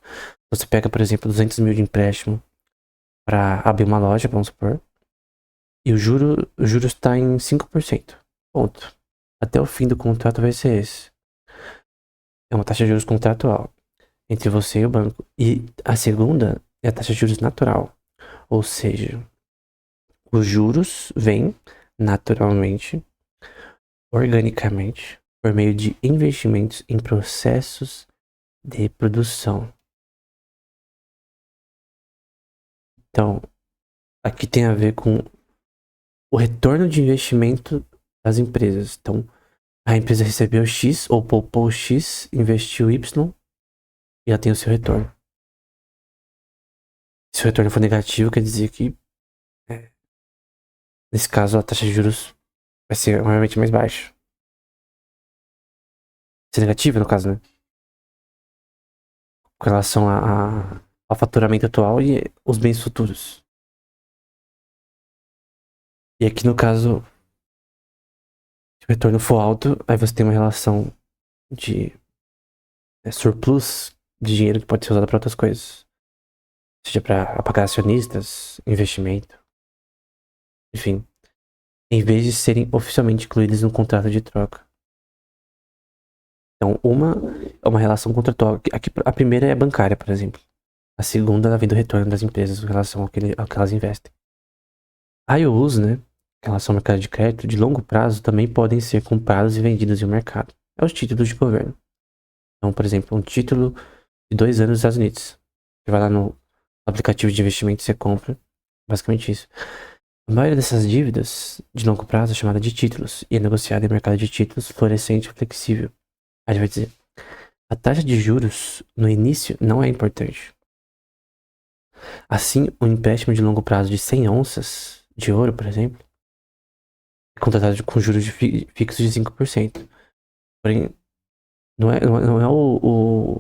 Você pega, por exemplo, 200 mil de empréstimo para abrir uma loja, vamos supor, e o juro está em 5%. Ponto. Até o fim do contrato vai ser esse. É uma taxa de juros contratual entre você e o banco. E a segunda é a taxa de juros natural. Ou seja, os juros vêm naturalmente, organicamente, por meio de investimentos em processos de produção. Então, aqui tem a ver com o retorno de investimento das empresas. Então, a empresa recebeu X ou poupou X, investiu Y e ela tem o seu retorno. Se o retorno for negativo, quer dizer que, nesse caso, a taxa de juros vai ser obviamente mais baixa. Ser negativa, no caso, né? Com relação ao faturamento atual e os bens futuros. E aqui, no caso, se o retorno for alto, aí você tem uma relação de surplus de dinheiro que pode ser usado para outras coisas. Seja para pagar acionistas, investimento, enfim. Em vez de serem oficialmente incluídos no contrato de troca. Então, uma é uma relação contratual. Aqui, a primeira é bancária, por exemplo. A segunda, ela vem do retorno das empresas em relação ao que elas investem. IOUs, né, em relação ao mercado de crédito, de longo prazo, também podem ser comprados e vendidos em um mercado. É os títulos de governo. Então, por exemplo, um título de 2 anos dos Estados Unidos. Você vai lá no aplicativo de investimento e você compra. Basicamente isso. A maioria dessas dívidas de longo prazo é chamada de títulos e é negociada em mercado de títulos fluorescente e flexível. Aí vai dizer, a taxa de juros no início não é importante. Assim, um empréstimo de longo prazo de 100 onças de ouro, por exemplo, é contratado com juros fixos de 5%. Porém, não é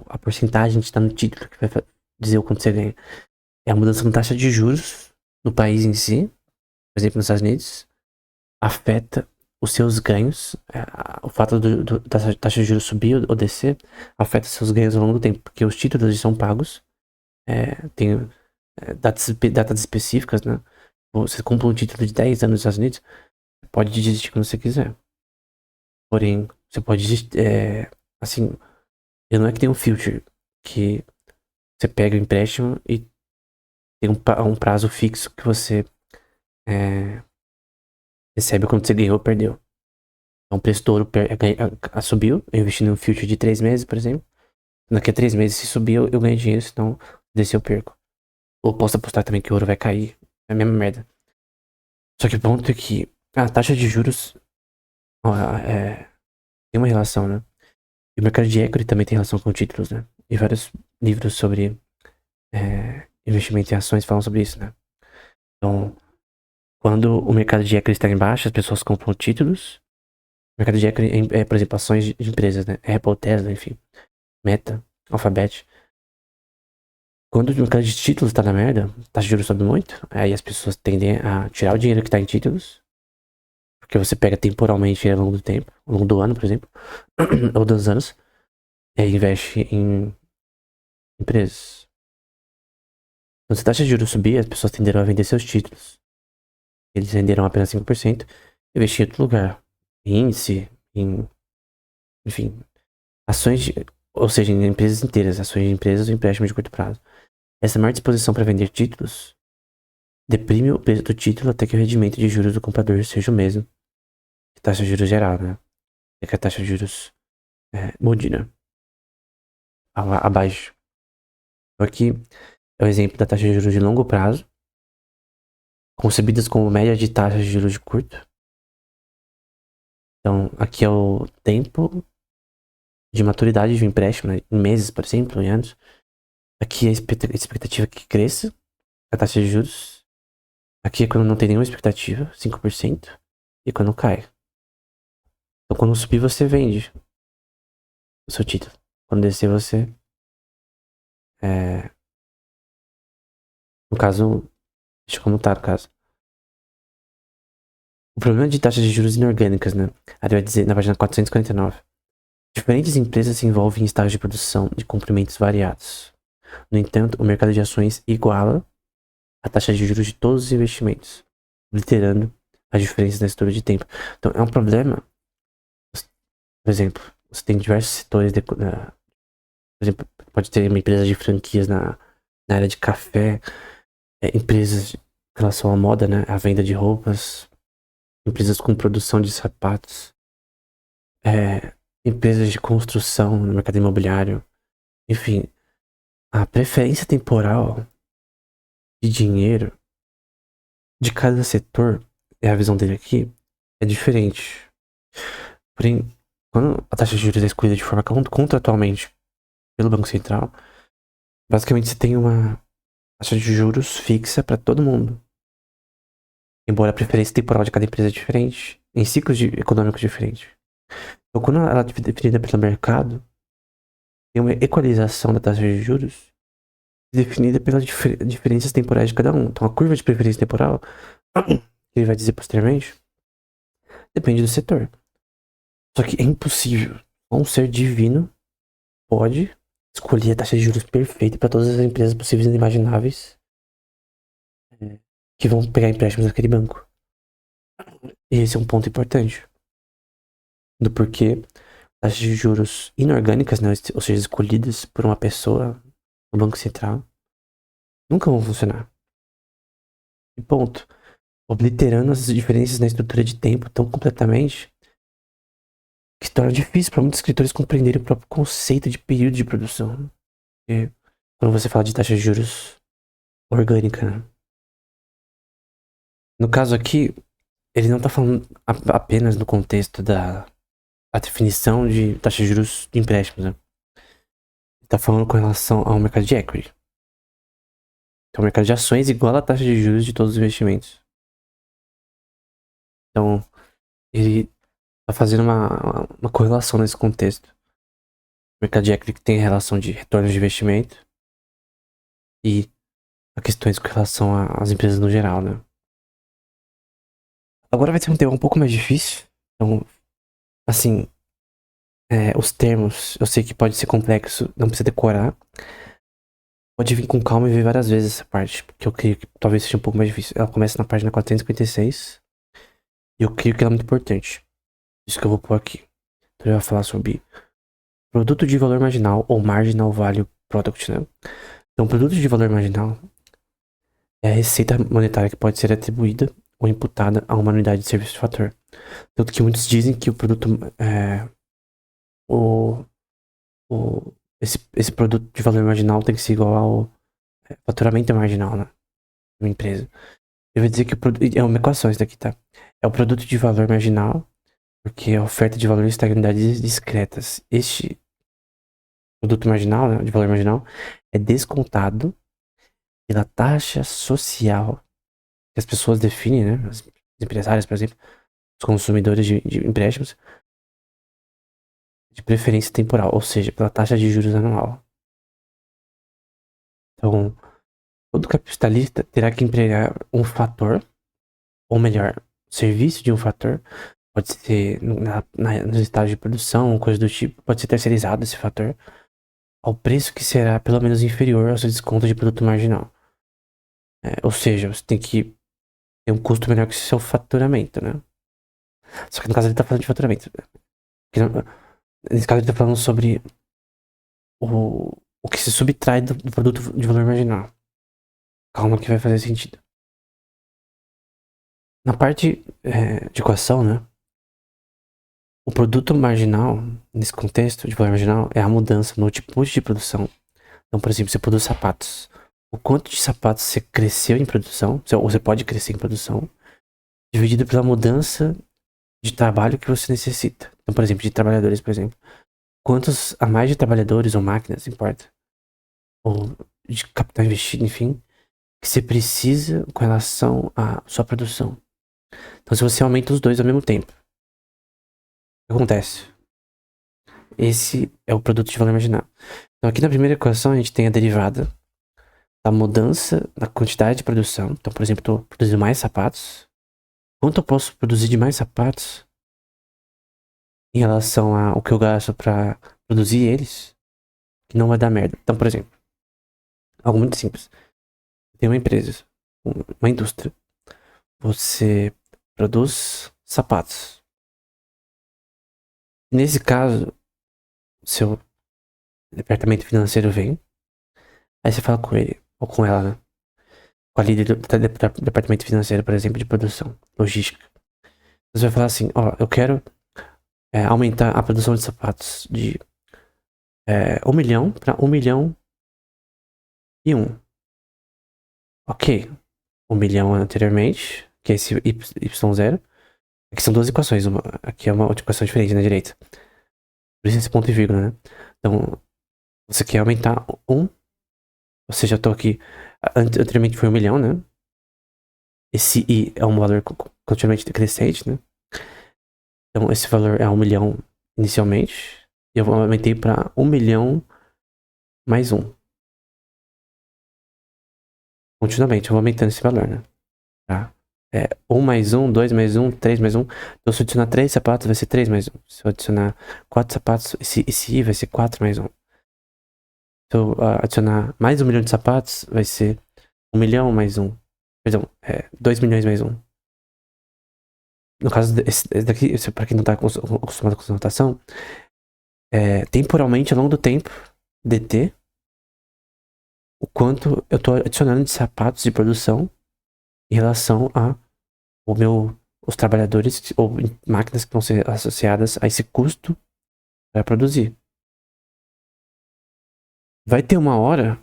a porcentagem que está no título que vai dizer o quanto você ganha. É a mudança na taxa de juros no país em si, por exemplo, nos Estados Unidos, afeta os seus ganhos. O fato da taxa de juros subir ou descer afeta seus ganhos ao longo do tempo, porque os títulos são pagos, tem datas específicas, né? Você compra um título de 10 anos nos Estados Unidos, pode desistir quando você quiser. Porém, você pode desistir, assim, não é que tem um future, que você pega o empréstimo e tem um prazo fixo que você recebe quando você ganhou ou perdeu. Então, o preço do ouro subiu, eu investi num future de 3 meses, por exemplo. Daqui a 3 meses, se subir, eu ganho dinheiro, senão descer eu perco. Ou posso apostar também que o ouro vai cair. É a mesma merda. Só que o ponto é que a taxa de juros tem uma relação, né? E o mercado de equity também tem relação com títulos, né? E vários livros sobre investimento em ações falam sobre isso, né? Então, quando o mercado de equity está em baixa, as pessoas compram títulos. O mercado de equity por exemplo, ações de empresas, né? Apple, Tesla, enfim. Meta, Alphabet. Quando o mercado de títulos tá na merda, a taxa de juros sobe muito, aí as pessoas tendem a tirar o dinheiro que tá em títulos, porque você pega temporalmente ao longo do tempo, ao longo do ano, por exemplo, ou dos anos, e aí investe em empresas. Então, se a taxa de juros subir, as pessoas tenderão a vender seus títulos. Eles renderam apenas 5%, investir em outro lugar. Em índice, enfim, ações, ou seja, em empresas inteiras, ações de empresas ou empréstimos de curto prazo. Essa maior disposição para vender títulos deprime o preço do título até que o rendimento de juros do comprador seja o mesmo que a taxa de juros geral, né? É que a taxa de juros mude, né? Abaixo. Então aqui é o exemplo da taxa de juros de longo prazo, concebidas como média de taxas de juros de curto. Então, aqui é o tempo de maturidade de um empréstimo, né? Em meses, por exemplo, em anos. Aqui é a expectativa que cresça a taxa de juros. Aqui é quando não tem nenhuma expectativa, 5%. E quando cai. Então, quando subir, você vende o seu título. Quando descer, você... no caso, deixa como tá no caso. O problema de taxas de juros inorgânicas, né? Aí vai dizer na página 449. Diferentes empresas se envolvem em estágios de produção de comprimentos variados. No entanto, o mercado de ações iguala a taxa de juros de todos os investimentos, obliterando as diferenças na estrutura de tempo. Então, é um problema. Por exemplo, você tem diversos setores. Por exemplo, pode ter uma empresa de franquias na área de café, empresas em relação à moda, né? A venda de roupas, empresas com produção de sapatos, empresas de construção no mercado imobiliário. Enfim, a preferência temporal de dinheiro de cada setor, é a visão dele aqui, é diferente. Porém, quando a taxa de juros é escolhida de forma contratualmente pelo Banco Central, basicamente você tem uma taxa de juros fixa para todo mundo. Embora a preferência temporal de cada empresa é diferente, em ciclos econômicos diferentes. Então, quando ela é definida pelo mercado, tem uma equalização da taxa de juros definida pelas diferenças temporais de cada um. Então, a curva de preferência temporal, que ele vai dizer posteriormente, depende do setor. Só que é impossível. Um ser divino pode escolher a taxa de juros perfeita para todas as empresas possíveis e inimagináveis que vão pegar empréstimos naquele banco. E esse é um ponto importante do porquê taxas de juros inorgânicas, né, ou seja, escolhidas por uma pessoa no Banco Central, nunca vão funcionar. E ponto. Obliterando as diferenças na estrutura de tempo tão completamente que se torna difícil para muitos escritores compreenderem o próprio conceito de período de produção. Porque quando você fala de taxa de juros orgânica, né? No caso aqui, ele não tá falando apenas no contexto da definição de taxa de juros de empréstimos, né? Ele tá falando com relação ao mercado de equity. Então, o mercado de ações iguala a taxa de juros de todos os investimentos. Então, ele tá fazendo uma correlação nesse contexto. O mercado de equity tem relação de retorno de investimento e a questões com relação às empresas no geral, né? Agora vai ser um tema um pouco mais difícil. Então, assim, os termos, eu sei que pode ser complexo, não precisa decorar. Pode vir com calma e ver várias vezes essa parte, porque eu creio que talvez seja um pouco mais difícil. Ela começa na página 456 e eu creio que ela é muito importante. Isso que eu vou pôr aqui. Então, ele vai falar sobre produto de valor marginal ou marginal value product, né? Então, produto de valor marginal é a receita monetária que pode ser atribuída ou imputada a uma unidade de serviço de fator. Tanto que muitos dizem que o produto o, esse produto de valor marginal tem que ser igual ao faturamento marginal, né? De uma empresa. Eu vou dizer que o produto. É uma equação isso daqui, tá? É o produto de valor marginal, porque a oferta de valor está em unidades discretas. Este produto marginal, né, de valor marginal, é descontado pela taxa social que as pessoas definem, né? As empresárias, por exemplo, os consumidores de empréstimos, de preferência temporal, ou seja, pela taxa de juros anual. Então, todo capitalista terá que empregar um fator, ou melhor, serviço de um fator, pode ser nos estágios de produção, coisa do tipo, pode ser terceirizado esse fator, ao preço que será pelo menos inferior ao seu desconto de produto marginal. Ou seja, você tem que ter um custo menor que o seu faturamento, né? Só que no caso ele tá falando de faturamento. Nesse caso ele tá falando sobre o que se subtrai do produto de valor marginal. Calma que vai fazer sentido. Na parte de equação, né? O produto marginal, nesse contexto de valor marginal, é a mudança no output de produção. Então, por exemplo, você produz sapatos. O quanto de sapatos você cresceu em produção, ou você pode crescer em produção, dividido pela mudança de trabalho que você necessita. Então, por exemplo, de trabalhadores, por exemplo. Quantos a mais de trabalhadores ou máquinas, importa, ou de capital investido, enfim, que você precisa com relação à sua produção. Então, se você aumenta os dois ao mesmo tempo, o que acontece? Esse é o produto de valor marginal. Então, aqui na primeira equação, a gente tem a derivada da mudança da quantidade de produção. Então, por exemplo, estou produzindo mais sapatos. Quanto eu posso produzir de mais sapatos em relação ao que eu gasto para produzir eles, que não vai dar merda. Então, por exemplo, algo muito simples. Tem uma empresa, uma indústria. Você produz sapatos. Nesse caso, seu departamento financeiro vem, aí você fala com ele, ou com ela, né? Com a líder do departamento financeiro, por exemplo, de produção, logística. Você vai falar assim, ó, eu quero aumentar a produção de sapatos de 1 milhão para 1,1 milhão. Ok. 1 milhão anteriormente, que é esse Y0. Aqui são duas equações, aqui é uma outra equação diferente na direita. Por isso esse ponto e vírgula, né? Então, você quer aumentar ou seja, eu tô aqui, anteriormente foi 1 milhão, né? Esse I é um valor continuamente decrescente, né? Então, esse valor é 1 milhão inicialmente, e eu aumentei para 1 milhão mais 1. Continuamente, eu vou aumentando esse valor, né? Tá? 1 mais 1, 2 mais 1, 3 mais 1. Então, se eu adicionar 3 sapatos, vai ser 3 mais 1. Se eu adicionar 4 sapatos, esse I vai ser 4 mais 1. Se eu adicionar mais 1 milhão de sapatos, vai ser 1 milhão mais 1. Perdão, 2 milhões mais 1. No caso, esse daqui, pra quem não tá acostumado com essa notação, temporalmente, ao longo do tempo, dt, o quanto eu tô adicionando de sapatos de produção em relação a os trabalhadores ou máquinas que vão ser associadas a esse custo para produzir. Vai ter uma hora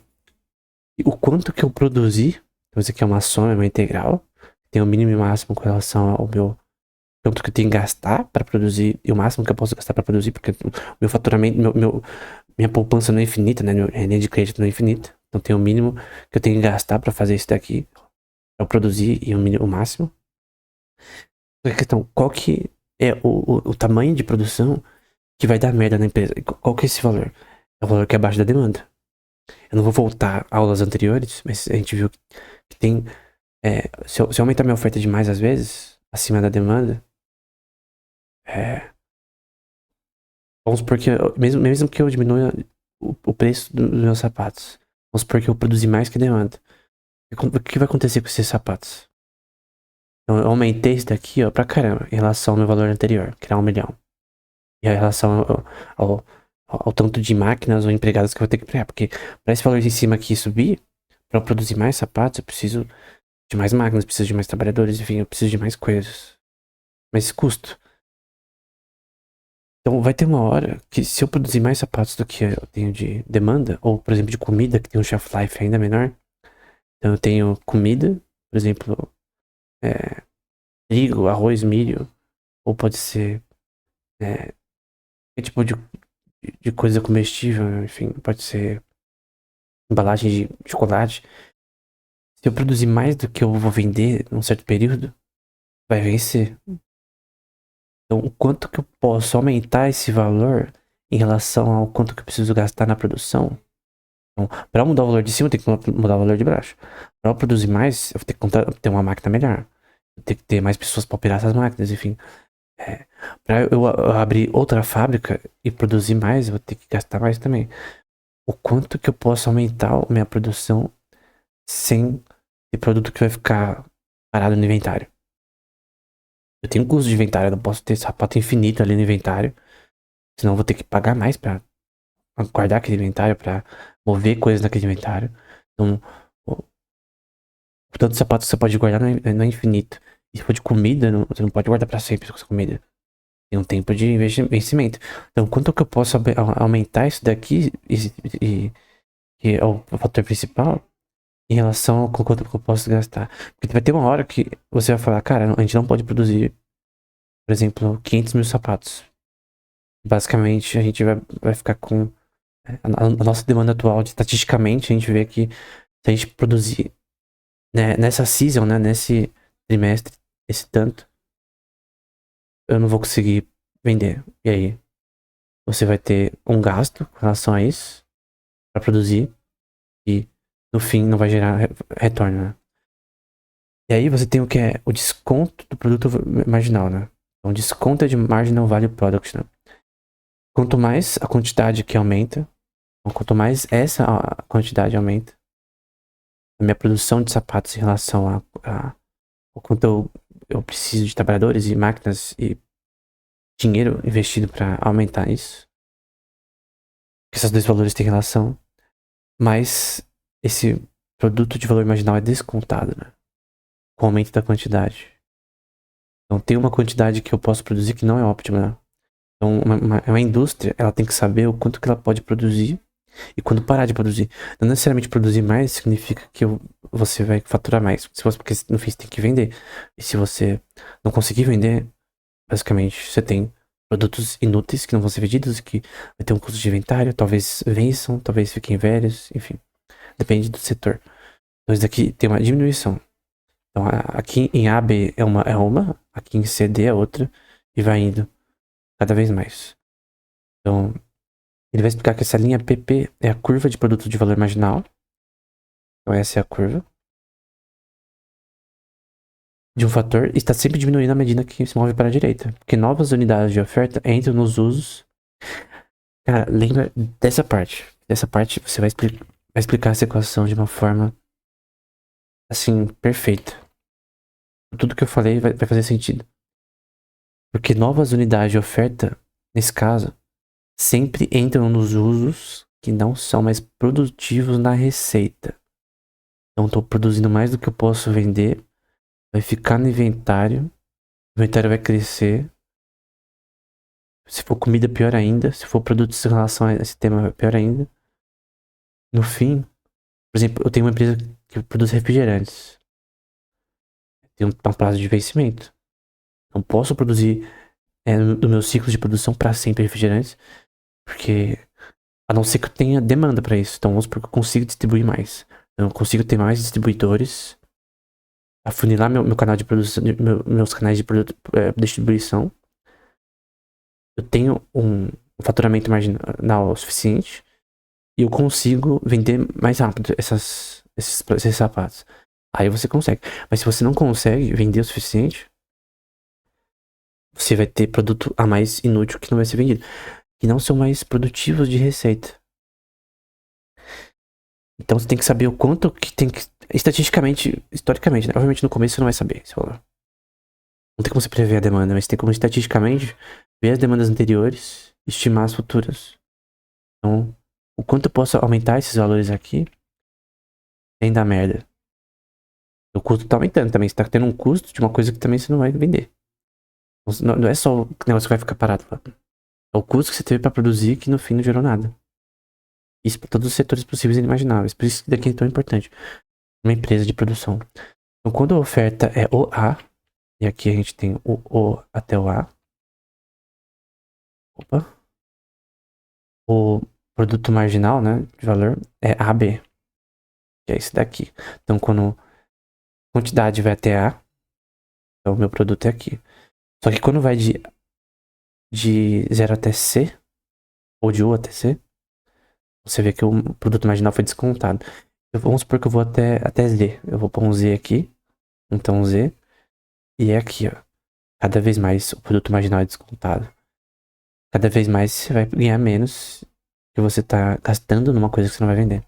o quanto que eu produzi, então isso aqui é uma soma, é uma integral, tem o mínimo e o máximo com relação ao meu quanto que eu tenho que gastar para produzir e o máximo que eu posso gastar para produzir, porque o meu faturamento, minha poupança não é infinita, né? Minha linha de crédito não é infinita, então tem o mínimo que eu tenho que gastar para fazer isso daqui, para produzir e o máximo. A questão, qual que é o tamanho de produção que vai dar merda na empresa? Qual que é esse valor? É o valor que é abaixo da demanda. Eu não vou voltar a aulas anteriores, mas a gente viu que tem. Se eu aumentar minha oferta demais às vezes, acima da demanda, é, vamos supor que mesmo que eu diminua o preço dos meus sapatos, vamos supor que eu produzi mais que a demanda. O que vai acontecer com esses sapatos? Então, eu aumentei isso daqui, ó, pra caramba, em relação ao meu valor anterior, que era 1 milhão. E em relação ao tanto de máquinas ou empregados que eu vou ter que empregar. Porque para esse valor em cima aqui subir, para eu produzir mais sapatos, eu preciso de mais máquinas, preciso de mais trabalhadores, enfim, eu preciso de mais coisas. Mais custo. Então vai ter uma hora que se eu produzir mais sapatos do que eu tenho de demanda, ou por exemplo de comida, que tem um shelf life ainda menor, então eu tenho comida, por exemplo, trigo, arroz, milho, ou pode ser que tipo de coisa comestível, enfim, pode ser embalagem de chocolate. Se eu produzir mais do que eu vou vender num certo período, vai vencer. Então, o quanto que eu posso aumentar esse valor em relação ao quanto que eu preciso gastar na produção? Então, para mudar o valor de cima, eu tenho que mudar o valor de baixo. Para eu produzir mais, eu vou ter que ter uma máquina melhor. Eu tenho que ter mais pessoas para operar essas máquinas, enfim. Para eu abrir outra fábrica e produzir mais, eu vou ter que gastar mais também. O quanto que eu posso aumentar a minha produção sem ter produto que vai ficar parado no inventário? Eu tenho um custo de inventário, eu não posso ter sapato infinito ali no inventário. Senão eu vou ter que pagar mais pra guardar aquele inventário, pra mover coisas naquele inventário. Então, o tanto de sapatos que você pode guardar não é infinito. E se for de comida, você não pode guardar pra sempre essa comida. Tem um tempo de vencimento. Então, quanto que eu posso aumentar isso daqui, que é o fator principal, em relação ao quanto que eu posso gastar? Porque vai ter uma hora que você vai falar, cara, a gente não pode produzir, por exemplo, 500 mil sapatos. Basicamente, a gente vai ficar com a nossa demanda atual, estatisticamente, a gente vê que se a gente produzir, né, nessa season, né, nesse trimestre, esse tanto, eu não vou conseguir vender. E aí, você vai ter um gasto com relação a isso, para produzir, e no fim não vai gerar retorno, né? E aí você tem o que é o desconto do produto marginal, né? Então, desconto é de marginal value product, né? Quanto mais a quantidade que aumenta, quanto mais essa a quantidade aumenta, a minha produção de sapatos em relação o quanto eu preciso de trabalhadores e máquinas e dinheiro investido para aumentar isso. Que esses dois valores têm relação. Mas esse produto de valor marginal é descontado, né? Com o aumento da quantidade. Então tem uma quantidade que eu posso produzir que não é óptima, né? Então uma indústria, ela tem que saber o quanto que ela pode produzir e quando parar de produzir. Não necessariamente produzir mais significa que você vai faturar mais. Se você, porque no fim você tem que vender. E se você não conseguir vender, basicamente você tem produtos inúteis que não vão ser vendidos, que vai ter um custo de inventário, talvez vençam, talvez fiquem velhos, enfim. Depende do setor. Então isso daqui tem uma diminuição. Então aqui em A, B é uma, aqui em C, D é outra, e vai indo cada vez mais. Então, ele vai explicar que essa linha PP é a curva de produto de valor marginal. Então essa é a curva de um fator e está sempre diminuindo à medida que se move para a direita. Porque novas unidades de oferta entram nos usos. Cara, lembra dessa parte. Dessa parte você vai explicar essa equação de uma forma assim, perfeita. Tudo que eu falei vai fazer sentido. Porque novas unidades de oferta, nesse caso, sempre entram nos usos que não são mais produtivos na receita. Então estou produzindo mais do que eu posso vender, vai ficar no inventário, o inventário vai crescer. Se for comida, pior ainda. Se for produtos em relação a esse tema, pior ainda. No fim, por exemplo, eu tenho uma empresa que produz refrigerantes. Tem um prazo de vencimento. Não posso produzir no meu ciclo de produção para sempre refrigerantes, porque a não ser que eu tenha demanda para isso. Então vamos supor que eu consigo distribuir mais. Eu consigo ter mais distribuidores afunilar meu canal de produção, meus canais de distribuição. Eu tenho um faturamento marginal suficiente e eu consigo vender mais rápido esses sapatos. Aí você consegue. Mas se você não consegue vender o suficiente, você vai ter produto a mais inútil que não vai ser vendido. Que não são mais produtivos de receita. Então você tem que saber o quanto que tem que. Estatisticamente, historicamente, né? Obviamente no começo você não vai saber. Não tem como você prever a demanda, mas tem como estatisticamente ver as demandas anteriores, estimar as futuras. Então, o quanto eu posso aumentar esses valores aqui sem dar merda. O custo tá aumentando também. Você tá tendo um custo de uma coisa que também você não vai vender. Não é só o negócio que vai ficar parado lá. É o custo que você teve pra produzir que no fim não gerou nada. Isso para todos os setores possíveis e inimagináveis. Por isso que daqui é tão importante. Uma empresa de produção. Então, quando a oferta é o A, e aqui a gente tem o até o A. Opa. O produto marginal, né, de valor, é AB. Que é esse daqui. Então, quando a quantidade vai até A, então o meu produto é aqui. Só que quando vai de 0 até C, ou de U até C, você vê que o produto marginal foi descontado. Vamos supor que eu vou até Z. Eu vou pôr um Z aqui. Então Z. E é aqui, ó. Cada vez mais o produto marginal é descontado. Cada vez mais você vai ganhar menos que você tá gastando numa coisa que você não vai vender.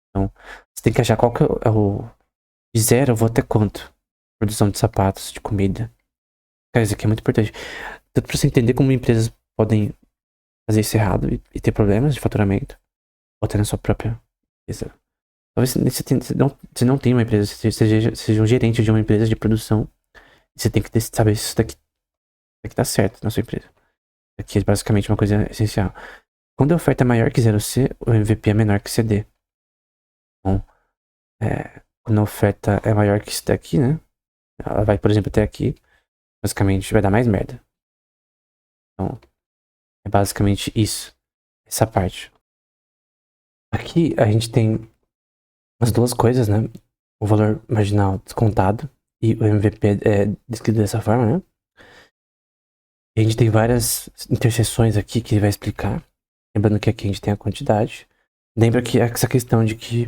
Então, você tem que achar qual que é o... De 0 eu vou até quanto? Produção de sapatos, de comida. Cara, isso aqui é muito importante. Tanto pra você entender como empresas podem fazer isso errado e ter problemas de faturamento. Ou até na sua própria empresa. Talvez você não tenha uma empresa, você seja um gerente de uma empresa de produção. Você tem que saber se isso daqui tá certo na sua empresa. Isso aqui é basicamente uma coisa essencial. Quando a oferta é maior que 0C, o MVP é menor que CD. Então, quando a oferta é maior que isso daqui, né? Ela vai, por exemplo, até aqui. Basicamente, vai dar mais merda. Então, é basicamente isso. Essa parte. Aqui, a gente tem as duas coisas, né? O valor marginal descontado e o MVP é descrito dessa forma, né? E a gente tem várias interseções aqui que ele vai explicar. Lembrando que aqui a gente tem a quantidade. Lembra que essa questão de que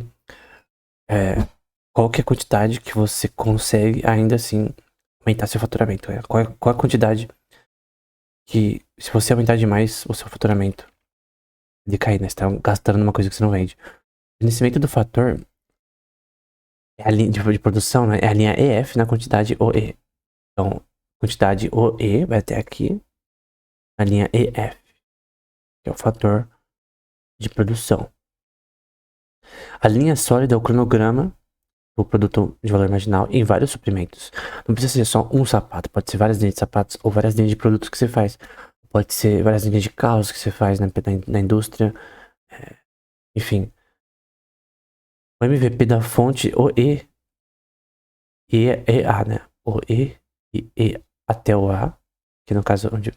qual que é a quantidade que você consegue ainda assim aumentar seu faturamento. Qual é a quantidade que, se você aumentar demais o seu faturamento, de cair, né? Você tá gastando numa coisa que você não vende. O vencimento do fator é a linha de produção, né? É a linha EF na quantidade OE. Então, quantidade OE vai até aqui. A linha EF, que é o fator de produção. A linha sólida é o cronograma do produto de valor marginal em vários suprimentos. Não precisa ser só um sapato, pode ser várias linhas de sapatos ou várias linhas de produtos que você faz. Pode ser várias linhas de carros que você faz na indústria. Enfim. O MVP da fonte OE e A, né? OE e até o A, que no caso onde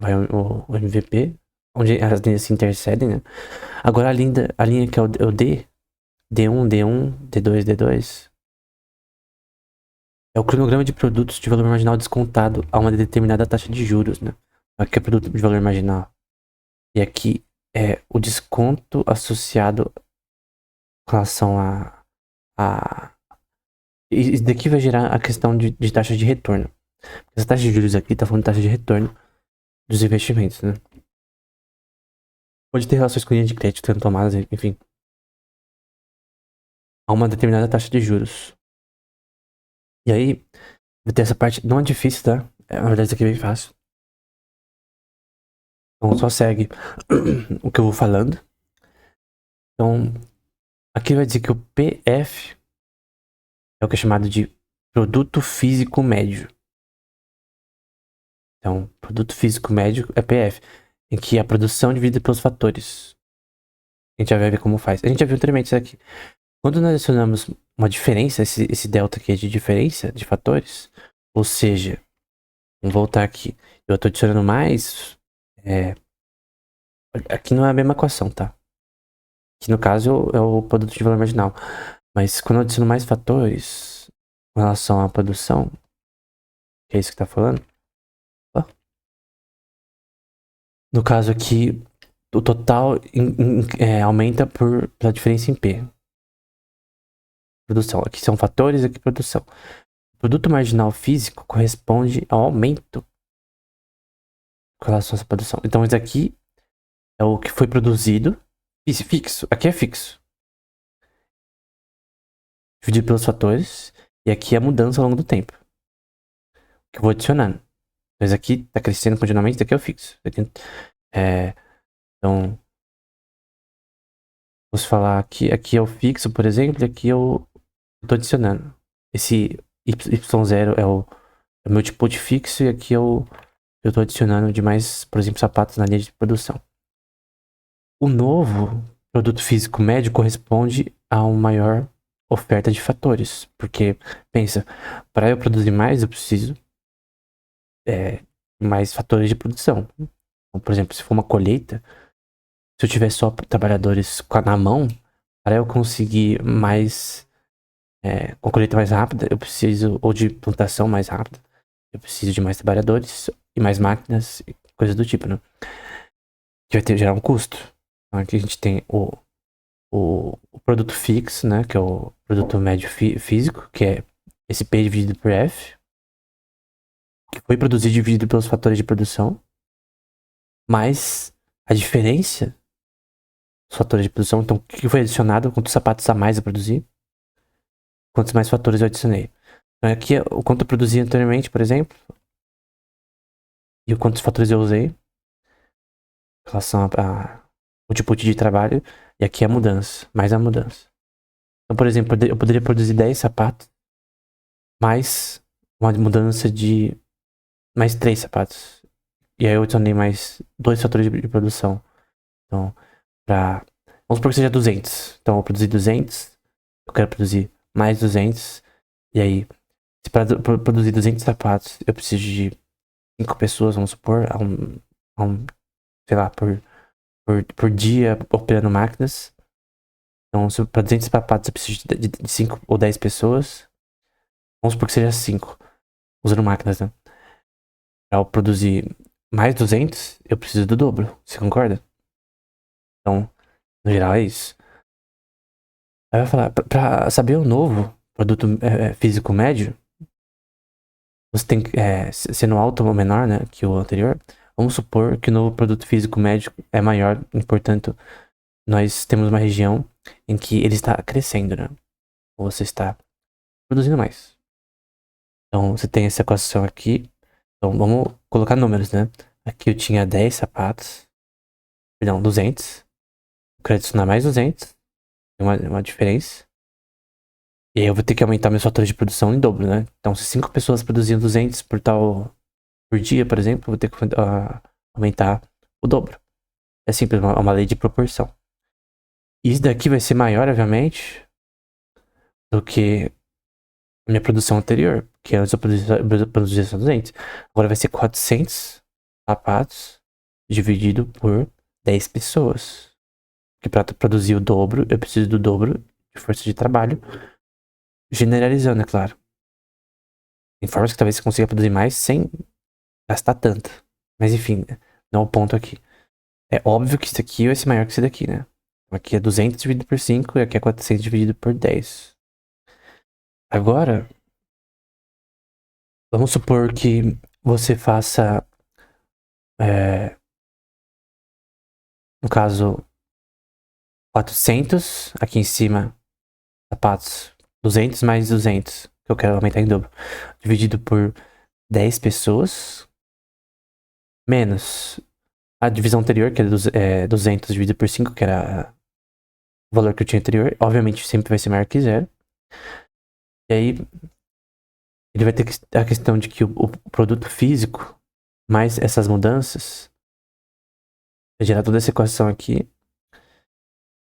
vai o MVP, onde as linhas se intercedem, né? Agora a linha que é o D, D1, D1, D2, D2, é o cronograma de produtos de valor marginal descontado a uma determinada taxa de juros, né? Aqui é produto de valor marginal. E aqui é o desconto associado com relação a... E daqui vai gerar a questão de taxa de retorno. Essa taxa de juros aqui tá falando de taxa de retorno dos investimentos, né? Pode ter relações com linha de crédito sendo tomadas, enfim. A uma determinada taxa de juros. E aí, vai ter essa parte, não é difícil, tá? Na verdade, isso aqui é bem fácil. Então, só segue o que eu vou falando. Então, aqui vai dizer que o PF é o que é chamado de produto físico médio. Então, produto físico médio é PF, em que a produção é dividida pelos fatores. A gente já vai ver como faz. A gente já viu anteriormente isso aqui. Quando nós adicionamos uma diferença, esse delta aqui é de diferença de fatores, ou seja, vamos voltar aqui. Eu estou adicionando mais. Aqui não é a mesma equação, tá? Aqui no caso é o produto de valor marginal. Mas quando eu adiciono mais fatores, com relação à produção, que é isso que tá falando. Ó. No caso aqui, o total aumenta pela diferença em P. Produção. Aqui são fatores, aqui produção. O produto marginal físico corresponde ao aumento com relação a essa produção. Então, isso aqui é o que foi produzido. Isso, fixo. Aqui é fixo. Dividido pelos fatores. E aqui é a mudança ao longo do tempo. Que eu vou adicionando. Mas aqui tá crescendo continuamente, daqui é o fixo. Então, vamos falar que aqui é o fixo, por exemplo, e aqui eu tô adicionando. Esse Y0 é o meu tipo de fixo, e aqui eu tô adicionando de mais, por exemplo, sapatos na linha de produção. O novo produto físico médio corresponde a uma maior oferta de fatores. Porque, pensa, para eu produzir mais, eu preciso mais fatores de produção. Então, por exemplo, se for uma colheita, se eu tiver só trabalhadores na mão, para eu conseguir mais, com colheita mais rápida, eu preciso, ou de plantação mais rápida, eu preciso de mais trabalhadores e mais máquinas, coisas do tipo, né? Que vai gerar um custo. Então aqui a gente tem o produto fixo, né? Que é o produto médio físico, que é esse P dividido por F, que foi produzido dividido pelos fatores de produção, mais a diferença dos fatores de produção. Então, o que foi adicionado, quantos sapatos a mais eu produzi, quantos mais fatores eu adicionei. Então, aqui é o quanto eu produzi anteriormente, por exemplo, e o quantos fatores eu usei em relação ao tipo de trabalho, e aqui é a mudança, mais a mudança. Então, por exemplo, eu poderia produzir 10 sapatos, mais uma mudança de mais 3 sapatos. E aí eu adicionei mais 2 fatores de produção. Então, vamos supor que seja 200. Então, eu produzi 200, eu quero produzir mais 200. E aí, se para produzir 200 sapatos, eu preciso de 5 pessoas, vamos supor, sei lá, por dia operando máquinas. Então, se para 200 sapatos eu preciso de 5 ou 10 pessoas, vamos supor que seja 5, usando máquinas, né? Para eu produzir mais 200, eu preciso do dobro. Você concorda? Então, no geral é isso. Aí vai falar, pra saber o novo produto físico médio, você tem que, sendo alto ou menor, né, que o anterior, vamos supor que o novo produto físico médio é maior, e, portanto, nós temos uma região em que ele está crescendo, né? Ou você está produzindo mais. Então, você tem essa equação aqui. Então, vamos colocar números, né? Aqui eu tinha 10 sapatos, perdão, 200. Eu quero adicionar mais 200. Tem uma diferença. E aí eu vou ter que aumentar meus fatores de produção em dobro, né? Então, se 5 pessoas produziam 200 por dia, por exemplo, eu vou ter que aumentar o dobro. É simples, uma lei de proporção. Isso daqui vai ser maior, obviamente, do que a minha produção anterior. Que antes eu produzia só 200. Agora vai ser 400 sapatos dividido por 10 pessoas. Porque para produzir o dobro, eu preciso do dobro de força de trabalho. Generalizando, é claro. Tem formas que talvez você consiga produzir mais sem gastar tanto. Mas enfim, não é o ponto aqui. É óbvio que isso aqui vai ser maior que isso daqui, né? Aqui é 200 dividido por 5 e aqui é 400 dividido por 10. Agora, vamos supor que você faça, no caso, 400 aqui em cima, sapatos. 200 mais 200, que eu quero aumentar em dobro. Dividido por 10 pessoas, menos a divisão anterior, que é 200 dividido por 5, que era o valor que eu tinha anterior. Obviamente sempre vai ser maior que zero. E aí, ele vai ter a questão de que o produto físico, mais essas mudanças, vai gerar toda essa equação aqui.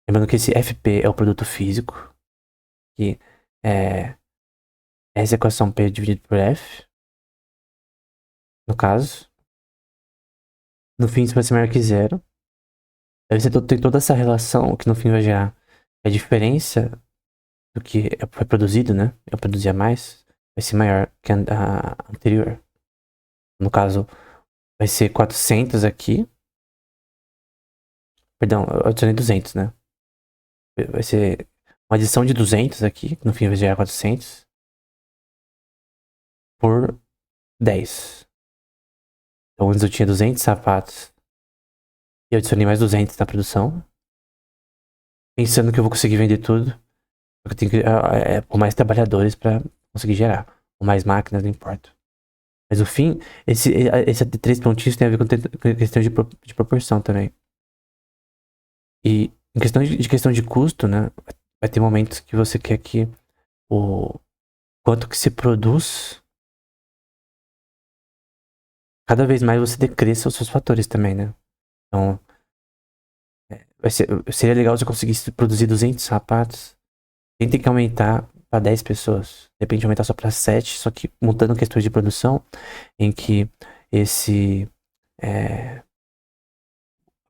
Lembrando que esse FP é o produto físico, que é essa equação P dividido por F, no caso. No fim, isso vai ser maior que zero. Aí você tem toda essa relação que no fim vai gerar a diferença do que foi produzido, né? Eu produzia mais. vai ser maior que a anterior. No caso, vai ser 400 aqui. Perdão, eu adicionei 200, né? Vai ser uma adição de 200 aqui, que no fim vai gerar 400. Por 10. Então antes eu tinha 200 sapatos. E eu adicionei mais 200 na produção. Pensando que eu vou conseguir vender tudo. Eu tenho que pôr mais trabalhadores pra conseguir gerar. Ou mais máquinas, não importa. Mas no fim, esse 3 pontinhos tem a ver com questão de proporção também. E em questão de custo, né? Vai ter momentos que você quer que o quanto que se produz, cada vez mais você decresça os seus fatores também, né? Então, seria legal se eu conseguisse produzir 200 sapatos. Tem que aumentar para 10 pessoas. De repente aumentar só para 7, só que mudando questões de produção, em que esse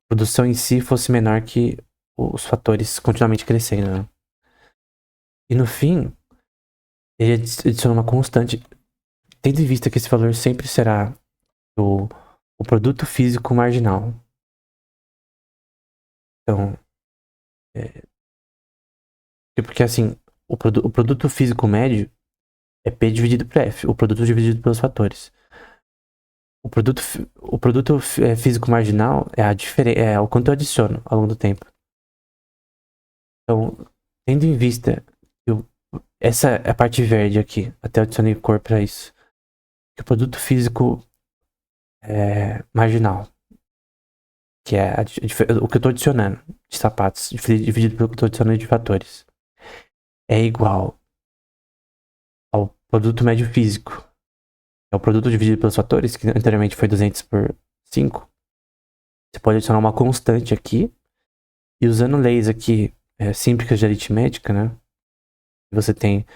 produção em si fosse menor que os fatores continuamente crescendo, né? E no fim, ele adiciona uma constante, tendo em vista que esse valor sempre será o produto físico marginal. Então, porque assim, o produto físico médio é P dividido por F, o produto dividido pelos fatores. O produto físico marginal é o quanto eu adiciono ao longo do tempo. Então, tendo em vista essa é a parte verde aqui, até eu adicionei cor para isso. Que o produto físico marginal, que é o que eu estou adicionando de sapatos, dividido pelo que eu estou adicionando de fatores, é igual ao produto médio físico. É o produto dividido pelos fatores, que anteriormente foi 200 por 5. Você pode adicionar uma constante aqui. E usando leis aqui simples de aritmética, né? Você tem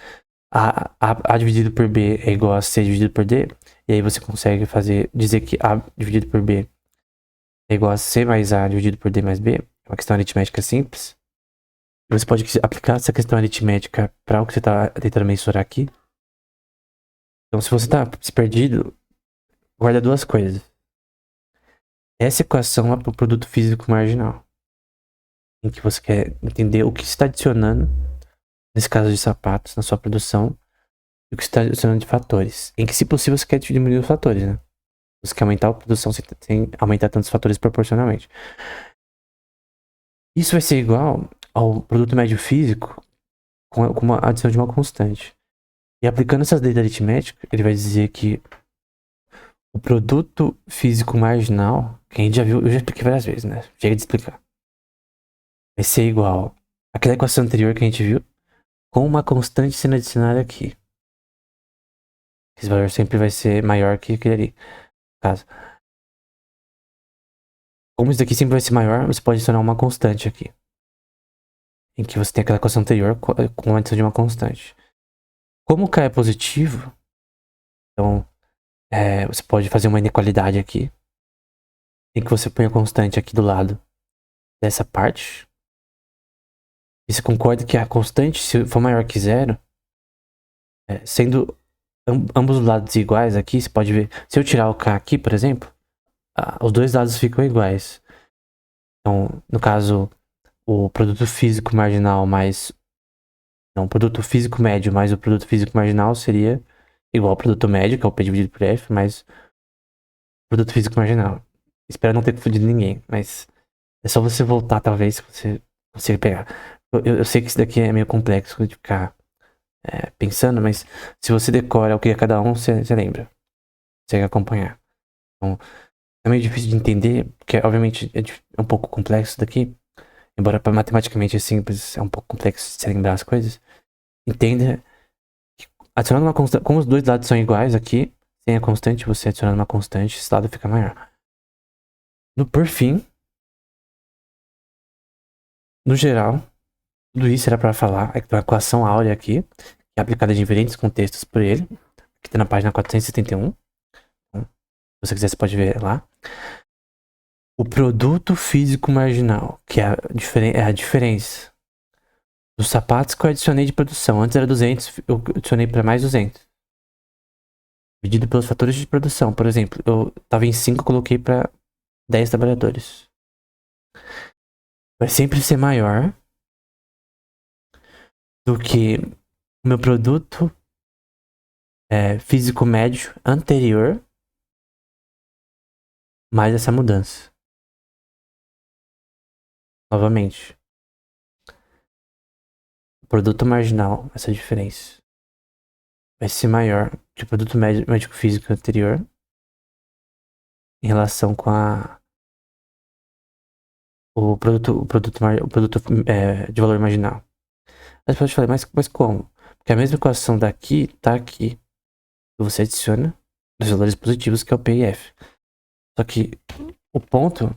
A dividido por B é igual a C dividido por D. E aí você consegue dizer que A dividido por B é igual a C mais A dividido por D mais B. É uma questão aritmética simples. E você pode aplicar essa questão aritmética para o que você está tentando mensurar aqui. Então, se você está se perdido, guarda duas coisas. Essa equação é para o produto físico marginal, em que você quer entender o que está adicionando, nesse caso de sapatos, na sua produção, e o que está adicionando de fatores. Em que, se possível, você quer diminuir os fatores, né? Você quer aumentar a produção sem aumentar tantos fatores proporcionalmente. Isso vai ser igual ao produto médio físico com uma adição de uma constante. E aplicando essas leis da aritmética, ele vai dizer que o produto físico marginal, que a gente já viu, eu já expliquei várias vezes, né? Chega de explicar. Vai ser igual àquela equação anterior que a gente viu, com uma constante sendo adicionada aqui. Esse valor sempre vai ser maior que aquele ali. No caso, como isso daqui sempre vai ser maior, você pode adicionar uma constante aqui. Em que você tem aquela equação anterior com a adição de uma constante. Como K é positivo, então você pode fazer uma inequalidade aqui. Em que você põe a constante aqui do lado dessa parte. E você concorda que a constante, se for maior que zero, sendo ambos os lados iguais aqui, você pode ver. Se eu tirar o K aqui, por exemplo, os dois lados ficam iguais. Então, no caso, o produto físico marginal mais... Não, o produto físico médio mais o produto físico marginal seria igual ao produto médio, que é o P dividido por F, mais o produto físico marginal. Espero não ter confundido ninguém, mas é só você voltar, talvez, se você consiga pegar. Eu sei que isso daqui é meio complexo de ficar pensando, mas se você decora o que é cada um, você lembra. Você consegue acompanhar. Então, é meio difícil de entender, porque obviamente é um pouco complexo isso daqui. Embora matematicamente é simples, é um pouco complexo de se lembrar as coisas. Entenda que adicionando uma constante, como os dois lados são iguais aqui, sem a constante, você adicionando uma constante, esse lado fica maior. Por fim, no geral, tudo isso era para falar é uma equação áurea aqui, que é aplicada em diferentes contextos por ele, que está na página 471. Então, se você quiser, você pode ver lá. O produto físico marginal, que é a diferença dos sapatos que eu adicionei de produção. Antes era 200, eu adicionei para mais 200. dividido pelos fatores de produção. Por exemplo, eu tava em 5, coloquei para 10 trabalhadores. Vai sempre ser maior do que o meu produto físico médio anterior mais essa mudança. Novamente, o produto marginal, essa diferença, vai ser maior que o produto médico físico anterior em relação com o produto de valor marginal. Mas pode falar, mas como? Porque a mesma equação daqui tá aqui. Você adiciona os valores positivos, que é o P e F. Só que o ponto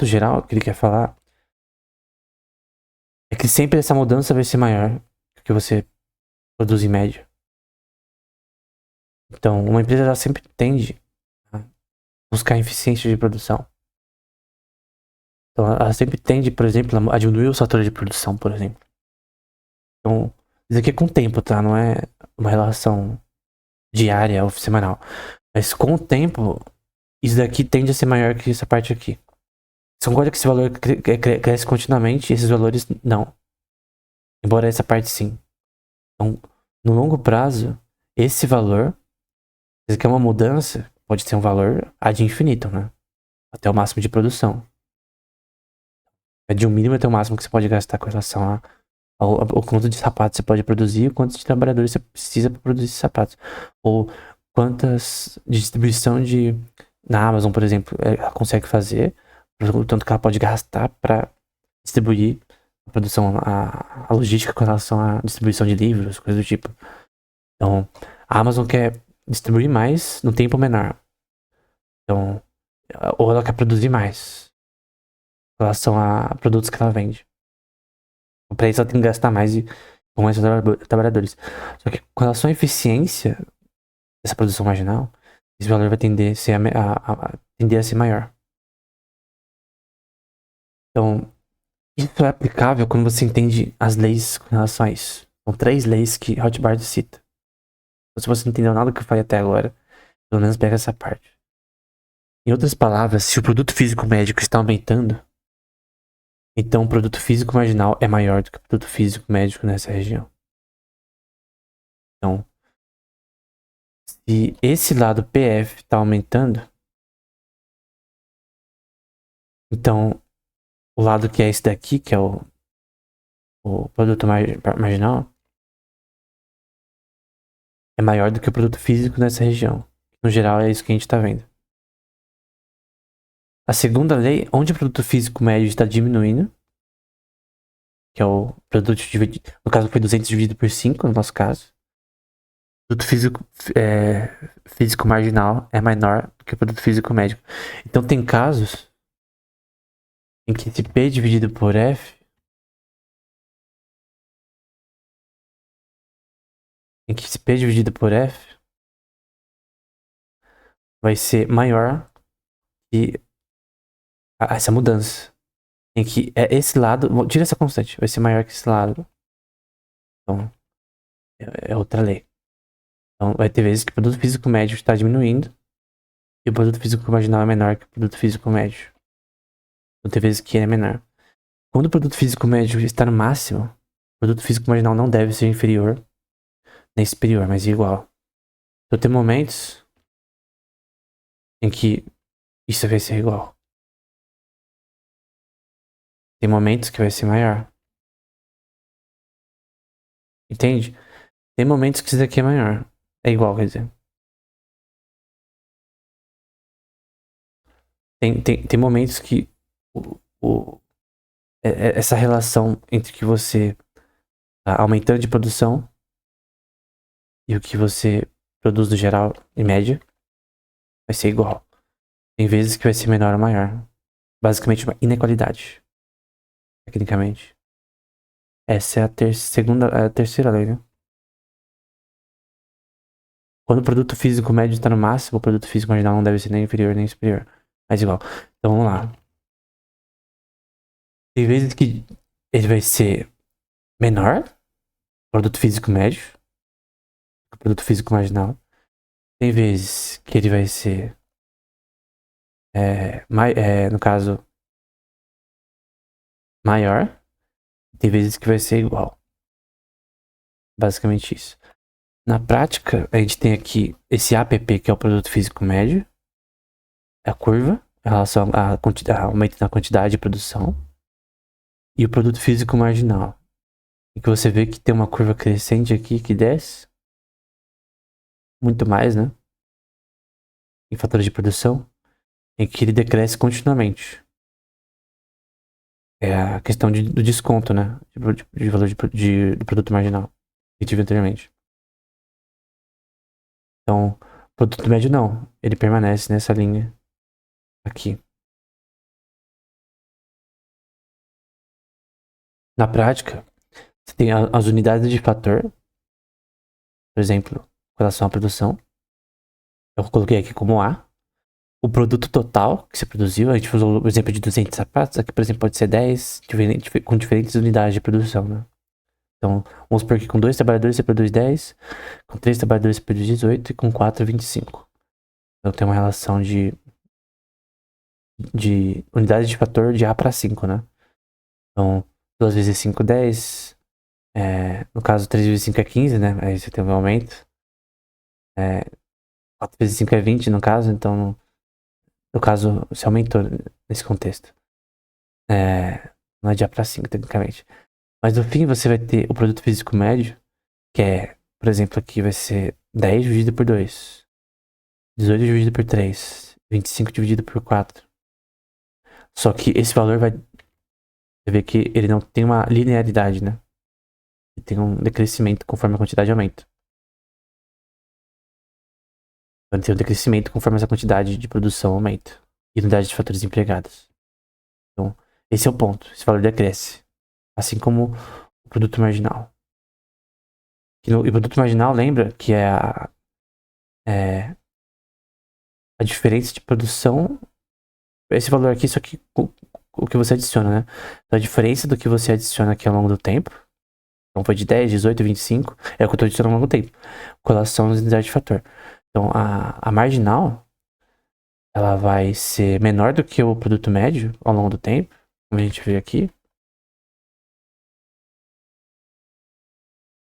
geral que ele quer falar é que sempre essa mudança vai ser maior do que você produz em média. Então, uma empresa ela sempre tende a buscar eficiência de produção. Então, ela sempre tende, por exemplo, a diminuir os fatores de produção, por exemplo. Então, isso aqui é com o tempo, tá? Não é uma relação diária ou semanal. Mas com o tempo, isso daqui tende a ser maior que essa parte aqui. Você concorda que esse valor cresce continuamente e esses valores não. Embora essa parte sim. Então, no longo prazo, esse valor, se quer uma mudança, pode ter um valor ad infinito, né? Até o máximo de produção. É de um mínimo até o máximo que você pode gastar com relação ao quanto de sapatos você pode produzir e quantos de trabalhadores você precisa para produzir esses sapatos. Ou quantas de distribuição na Amazon, por exemplo, ela consegue fazer, o tanto que ela pode gastar para distribuir a produção, a logística com relação à distribuição de livros, coisas do tipo. Então, a Amazon quer distribuir mais no tempo menor. Então, ou ela quer produzir mais em relação a produtos que ela vende. Para isso ela tem que gastar mais com mais trabalhadores. Só que com relação à eficiência dessa produção marginal, esse valor vai tender tender a ser maior. Então, isso é aplicável quando você entende as leis com relação a isso. São 3 leis que Rothbard cita. Então, se você não entendeu nada que eu falei até agora, pelo menos pega essa parte. Em outras palavras, se o produto físico médico está aumentando, então o produto físico marginal é maior do que o produto físico médico nessa região. Então, se esse lado PF está aumentando, então o lado que é esse daqui, que é o produto marginal, é maior do que o produto físico nessa região. No geral, é isso que a gente está vendo. A segunda lei, onde o produto físico médio está diminuindo, que é o produto dividido, no caso foi 200 dividido por 5, no nosso caso. O produto físico marginal é menor do que o produto físico médio. Então tem casos em que esse P dividido por F vai ser maior que essa mudança. Em que esse lado, tira essa constante, vai ser maior que esse lado. Então, é outra lei. Então, vai ter vezes que o produto físico médio está diminuindo e o produto físico marginal é menor que o produto físico médio. Então, tem vezes que ele é menor. Quando o produto físico médio está no máximo, o produto físico marginal não deve ser inferior nem superior, mas igual. Então, tem momentos em que isso vai ser igual. Tem momentos que vai ser maior. Entende? Tem momentos que isso daqui é maior. É igual, quer dizer. Tem momentos que essa relação entre que você tá aumentando de produção e o que você produz no geral, em média, vai ser igual. Tem vezes que vai ser menor ou maior. Basicamente uma inequalidade. Tecnicamente. Essa é a terceira lei, né? Quando o produto físico médio está no máximo, o produto físico marginal não deve ser nem inferior nem superior. Mas igual. Então vamos lá. Tem vezes que ele vai ser menor, produto físico médio, o produto físico marginal. Tem vezes que ele vai ser, no caso, maior. Tem vezes que vai ser igual. Basicamente isso. Na prática, a gente tem aqui esse APP, que é o produto físico médio, a curva, em relação a aumento na quantidade de produção, e o produto físico marginal. E que você vê que tem uma curva crescente aqui que desce muito mais, né? Em fatores de produção, em que ele decresce continuamente. É a questão do desconto, né? De valor do produto marginal, que tive anteriormente. Então, produto médio não. Ele permanece nessa linha aqui. Na prática, você tem as unidades de fator, por exemplo, com relação à produção. Eu coloquei aqui como A. O produto total que você produziu, a gente usou o exemplo de 200 sapatos. Aqui, por exemplo, pode ser 10 com diferentes unidades de produção, né? Então, vamos supor que com 2 trabalhadores você produz 10, com 3 trabalhadores você produz 18 e com 4, 25. Então, tem uma relação de unidades de fator de A para 5, né? Então, 2 vezes 5, 10. No caso, 3 vezes 5 é 15, né? Aí você tem um aumento. 4 vezes 5 é 20, no caso. Então, no caso, você aumentou nesse contexto. Não é de A para 5, tecnicamente. Mas no fim, você vai ter o produto físico médio, que é, por exemplo, aqui vai ser 10 dividido por 2, 18 dividido por 3, 25 dividido por 4. Só que esse valor vai... Você vê que ele não tem uma linearidade, né? Ele tem um decrescimento conforme a quantidade aumenta. Vai ter um decrescimento conforme essa quantidade de produção aumenta. E unidade de fatores empregados. Então, esse é o ponto. Esse valor decresce. Assim como o produto marginal. E o produto marginal, lembra que é a diferença de produção. Esse valor aqui, só que o que você adiciona, né? Então, a diferença do que você adiciona aqui ao longo do tempo. Então foi de 10, 18, 25. É o que eu estou adicionando ao longo do tempo. Com relação às unidades de fator. Então a marginal, ela vai ser menor do que o produto médio ao longo do tempo. Como a gente vê aqui.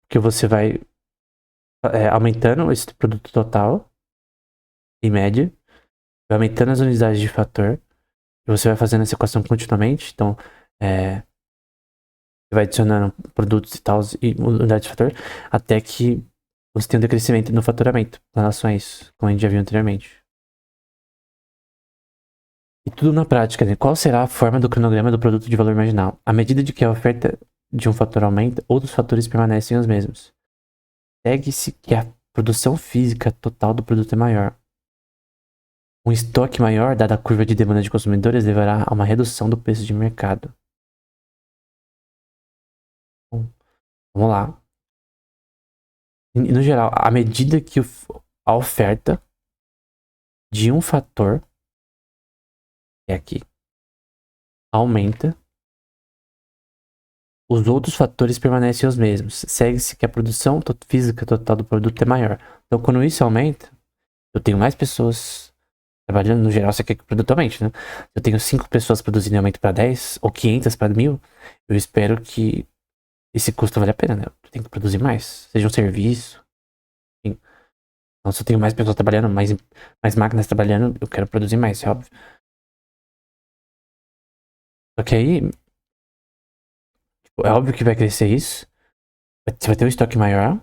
Que você vai aumentando esse produto total, em média. Vai aumentando as unidades de fator. E você vai fazendo essa equação continuamente. Então, você vai adicionando produtos e tal, e unidades de fator, até que você tem um decrescimento no faturamento em relação a isso, como a gente já viu anteriormente. E tudo na prática, né? Qual será a forma do cronograma do produto de valor marginal? À medida de que a oferta de um fator aumenta, outros fatores permanecem os mesmos. Segue-se que a produção física total do produto é maior. Um estoque maior, dada a curva de demanda de consumidores, levará a uma redução do preço de mercado. Bom, vamos lá. No geral, à medida que a oferta de um fator, é aqui, aumenta, os outros fatores permanecem os mesmos. Segue-se que a produção física total do produto é maior. Então, quando isso aumenta, eu tenho mais pessoas trabalhando. No geral, você quer que o produto aumente, né? Eu tenho 5 pessoas produzindo e aumento para 10, ou 500 para 1000. Eu espero que esse custo vale a pena, né? Eu tenho que produzir mais. Seja um serviço. Enfim. Então, se eu tenho mais pessoas trabalhando, mais máquinas trabalhando, eu quero produzir mais, é óbvio. Só que aí, é óbvio que vai crescer isso. Você vai ter um estoque maior.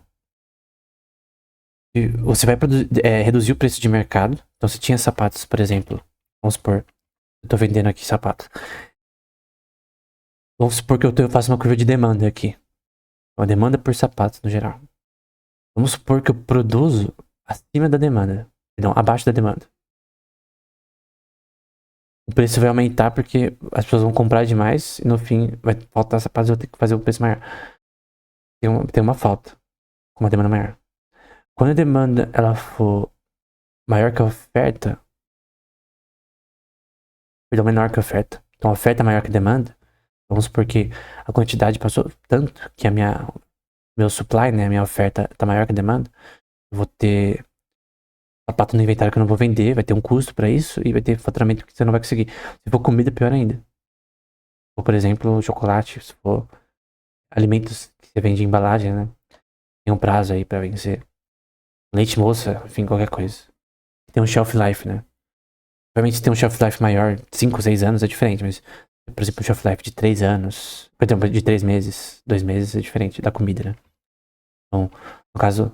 E você vai reduzir o preço de mercado. Então, se tinha sapatos, por exemplo. Vamos supor. Eu tô vendendo aqui sapatos. Vamos supor que eu faço uma curva de demanda aqui. Uma demanda por sapatos, no geral. Vamos supor que eu produzo acima da demanda. Não, abaixo da demanda. O preço vai aumentar porque as pessoas vão comprar demais e no fim vai faltar sapatos e eu vou ter que fazer o preço maior. Tem uma falta com uma demanda maior. Quando a demanda ela for maior que a oferta, perdão, menor que a oferta. Então a oferta é maior que a demanda. Vamos supor que a quantidade passou tanto que meu supply, né, a minha oferta tá maior que a demanda. Eu vou ter sapato no inventário que eu não vou vender, vai ter um custo pra isso e vai ter faturamento que você não vai conseguir. Se for comida, pior ainda. Se for, por exemplo, chocolate, se for alimentos que você vende em embalagem, né? Tem um prazo aí pra vencer. Leite moça, enfim, qualquer coisa. Tem um shelf life, né? Obviamente, se tem um shelf life maior, 5, 6 anos é diferente, mas, por exemplo, um shelf life de 3 anos, por exemplo, de 3 meses, 2 meses é diferente da comida, né? Então, no caso,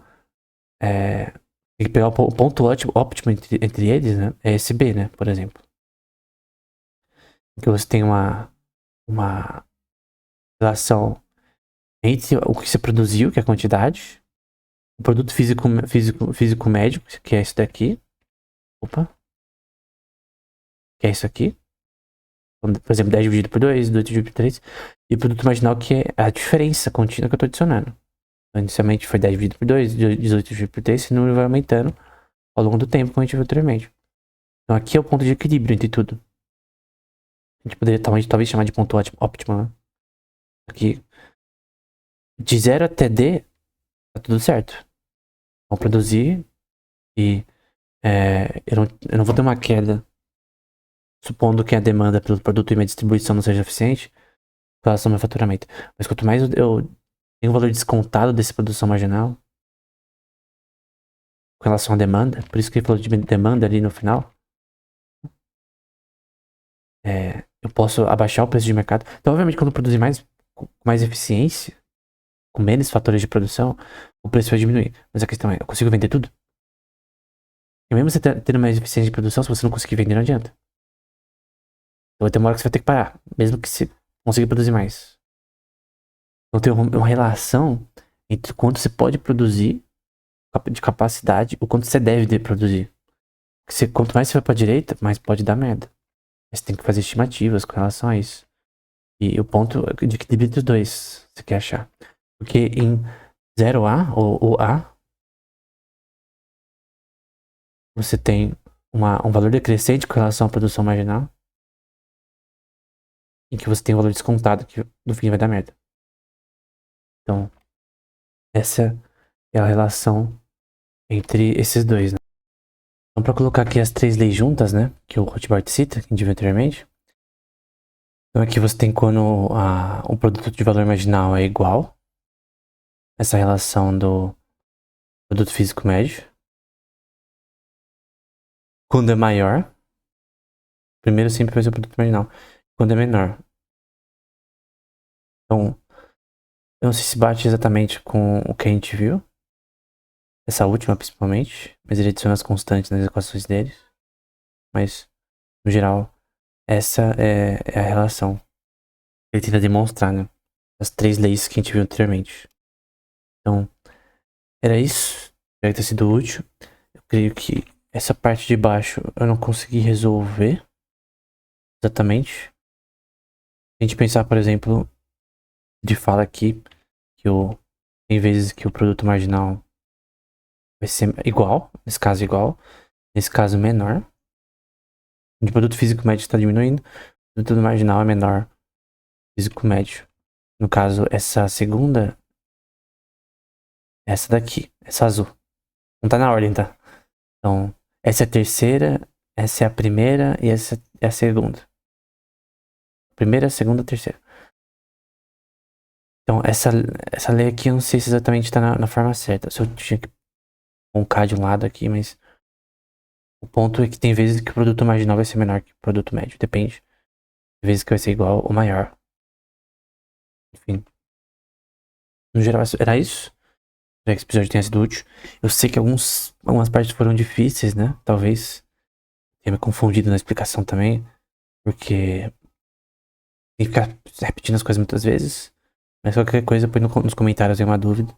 tem que pegar o ponto óptimo entre eles, né? É esse B, né? Por exemplo. Que você tem uma relação entre o que você produziu, que é a quantidade, o produto físico médio, que é isso daqui. Opa. Que é isso aqui. Por exemplo, 10 dividido por 2, 2 dividido por 3. E o produto marginal, que é a diferença contínua que eu estou adicionando. Então, inicialmente foi 10 dividido por 2, 18 dividido por 3, esse número vai aumentando ao longo do tempo, como a gente viu anteriormente. Então aqui é o ponto de equilíbrio entre tudo. A gente poderia talvez chamar de ponto óptimo, né? Aqui, de 0 até D, tá tudo certo. Vou produzir e eu não vou ter uma queda, supondo que a demanda pelo produto e minha distribuição não seja eficiente, com relação ao meu faturamento. Mas quanto mais eu tenho um valor descontado dessa produção marginal, com relação à demanda, por isso que ele falou de demanda ali no final, eu posso abaixar o preço de mercado. Então, obviamente, quando eu produzir mais, com mais eficiência, com menos fatores de produção, o preço vai diminuir. Mas a questão é, eu consigo vender tudo? E mesmo você tendo mais eficiência de produção, se você não conseguir vender, não adianta. Então vai ter uma hora que você vai ter que parar, mesmo que você consiga produzir mais. Então tem uma relação entre o quanto você pode produzir de capacidade, o quanto você deve produzir. Porque quanto mais você vai pra direita, mais pode dar merda. Você tem que fazer estimativas com relação a isso. E o ponto de equilíbrio entre os dois, você quer achar. Porque em 0A, ou A, você tem um valor decrescente com relação à produção marginal. E que você tem um valor descontado, que no fim vai dar merda. Então, essa é a relação entre esses dois, né? Então, para colocar aqui as 3 leis juntas, né? Que o Rothbard cita, que a gente viu anteriormente. Então, aqui você tem quando o produto de valor marginal é igual. Essa relação do produto físico médio. Quando é maior. Primeiro sempre vai ser o produto marginal. Quando é menor. Então, eu não sei se bate exatamente com o que a gente viu. Essa última, principalmente. Mas ele adiciona as constantes nas equações deles. Mas, no geral, essa é a relação que ele tenta demonstrar, né? As 3 leis que a gente viu anteriormente. Então, era isso. Espero ter sido útil. Eu creio que essa parte de baixo eu não consegui resolver exatamente. Se a gente pensar, por exemplo, de fala aqui que tem vezes que o produto marginal vai ser igual, nesse caso igual, nesse caso menor. O produto físico médio está diminuindo, o produto marginal é menor, físico médio. No caso, essa segunda, essa daqui, essa azul. Não tá na ordem, tá? Então, essa é a terceira, essa é a primeira e essa é a segunda. Primeira, segunda, terceira. Então, essa lei aqui eu não sei se exatamente tá na forma certa. Se eu tinha que pôr um K de um lado aqui, mas o ponto é que tem vezes que o produto marginal vai ser menor que o produto médio. Depende. Tem vezes que vai ser igual ou maior. Enfim. No geral, era isso. Espero que esse episódio tenha sido útil. Eu sei que algumas partes foram difíceis, né? Talvez tenha me confundido na explicação também. Porque tem que ficar repetindo as coisas muitas vezes. Mas qualquer coisa, põe nos comentários aí uma dúvida.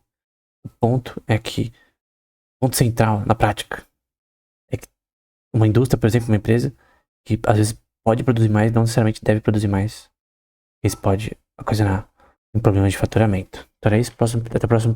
O ponto é que, o ponto central na prática, é que uma indústria, por exemplo, uma empresa, que às vezes pode produzir mais, não necessariamente deve produzir mais. Isso pode ocasionar um problema de faturamento. Então é isso, até o próximo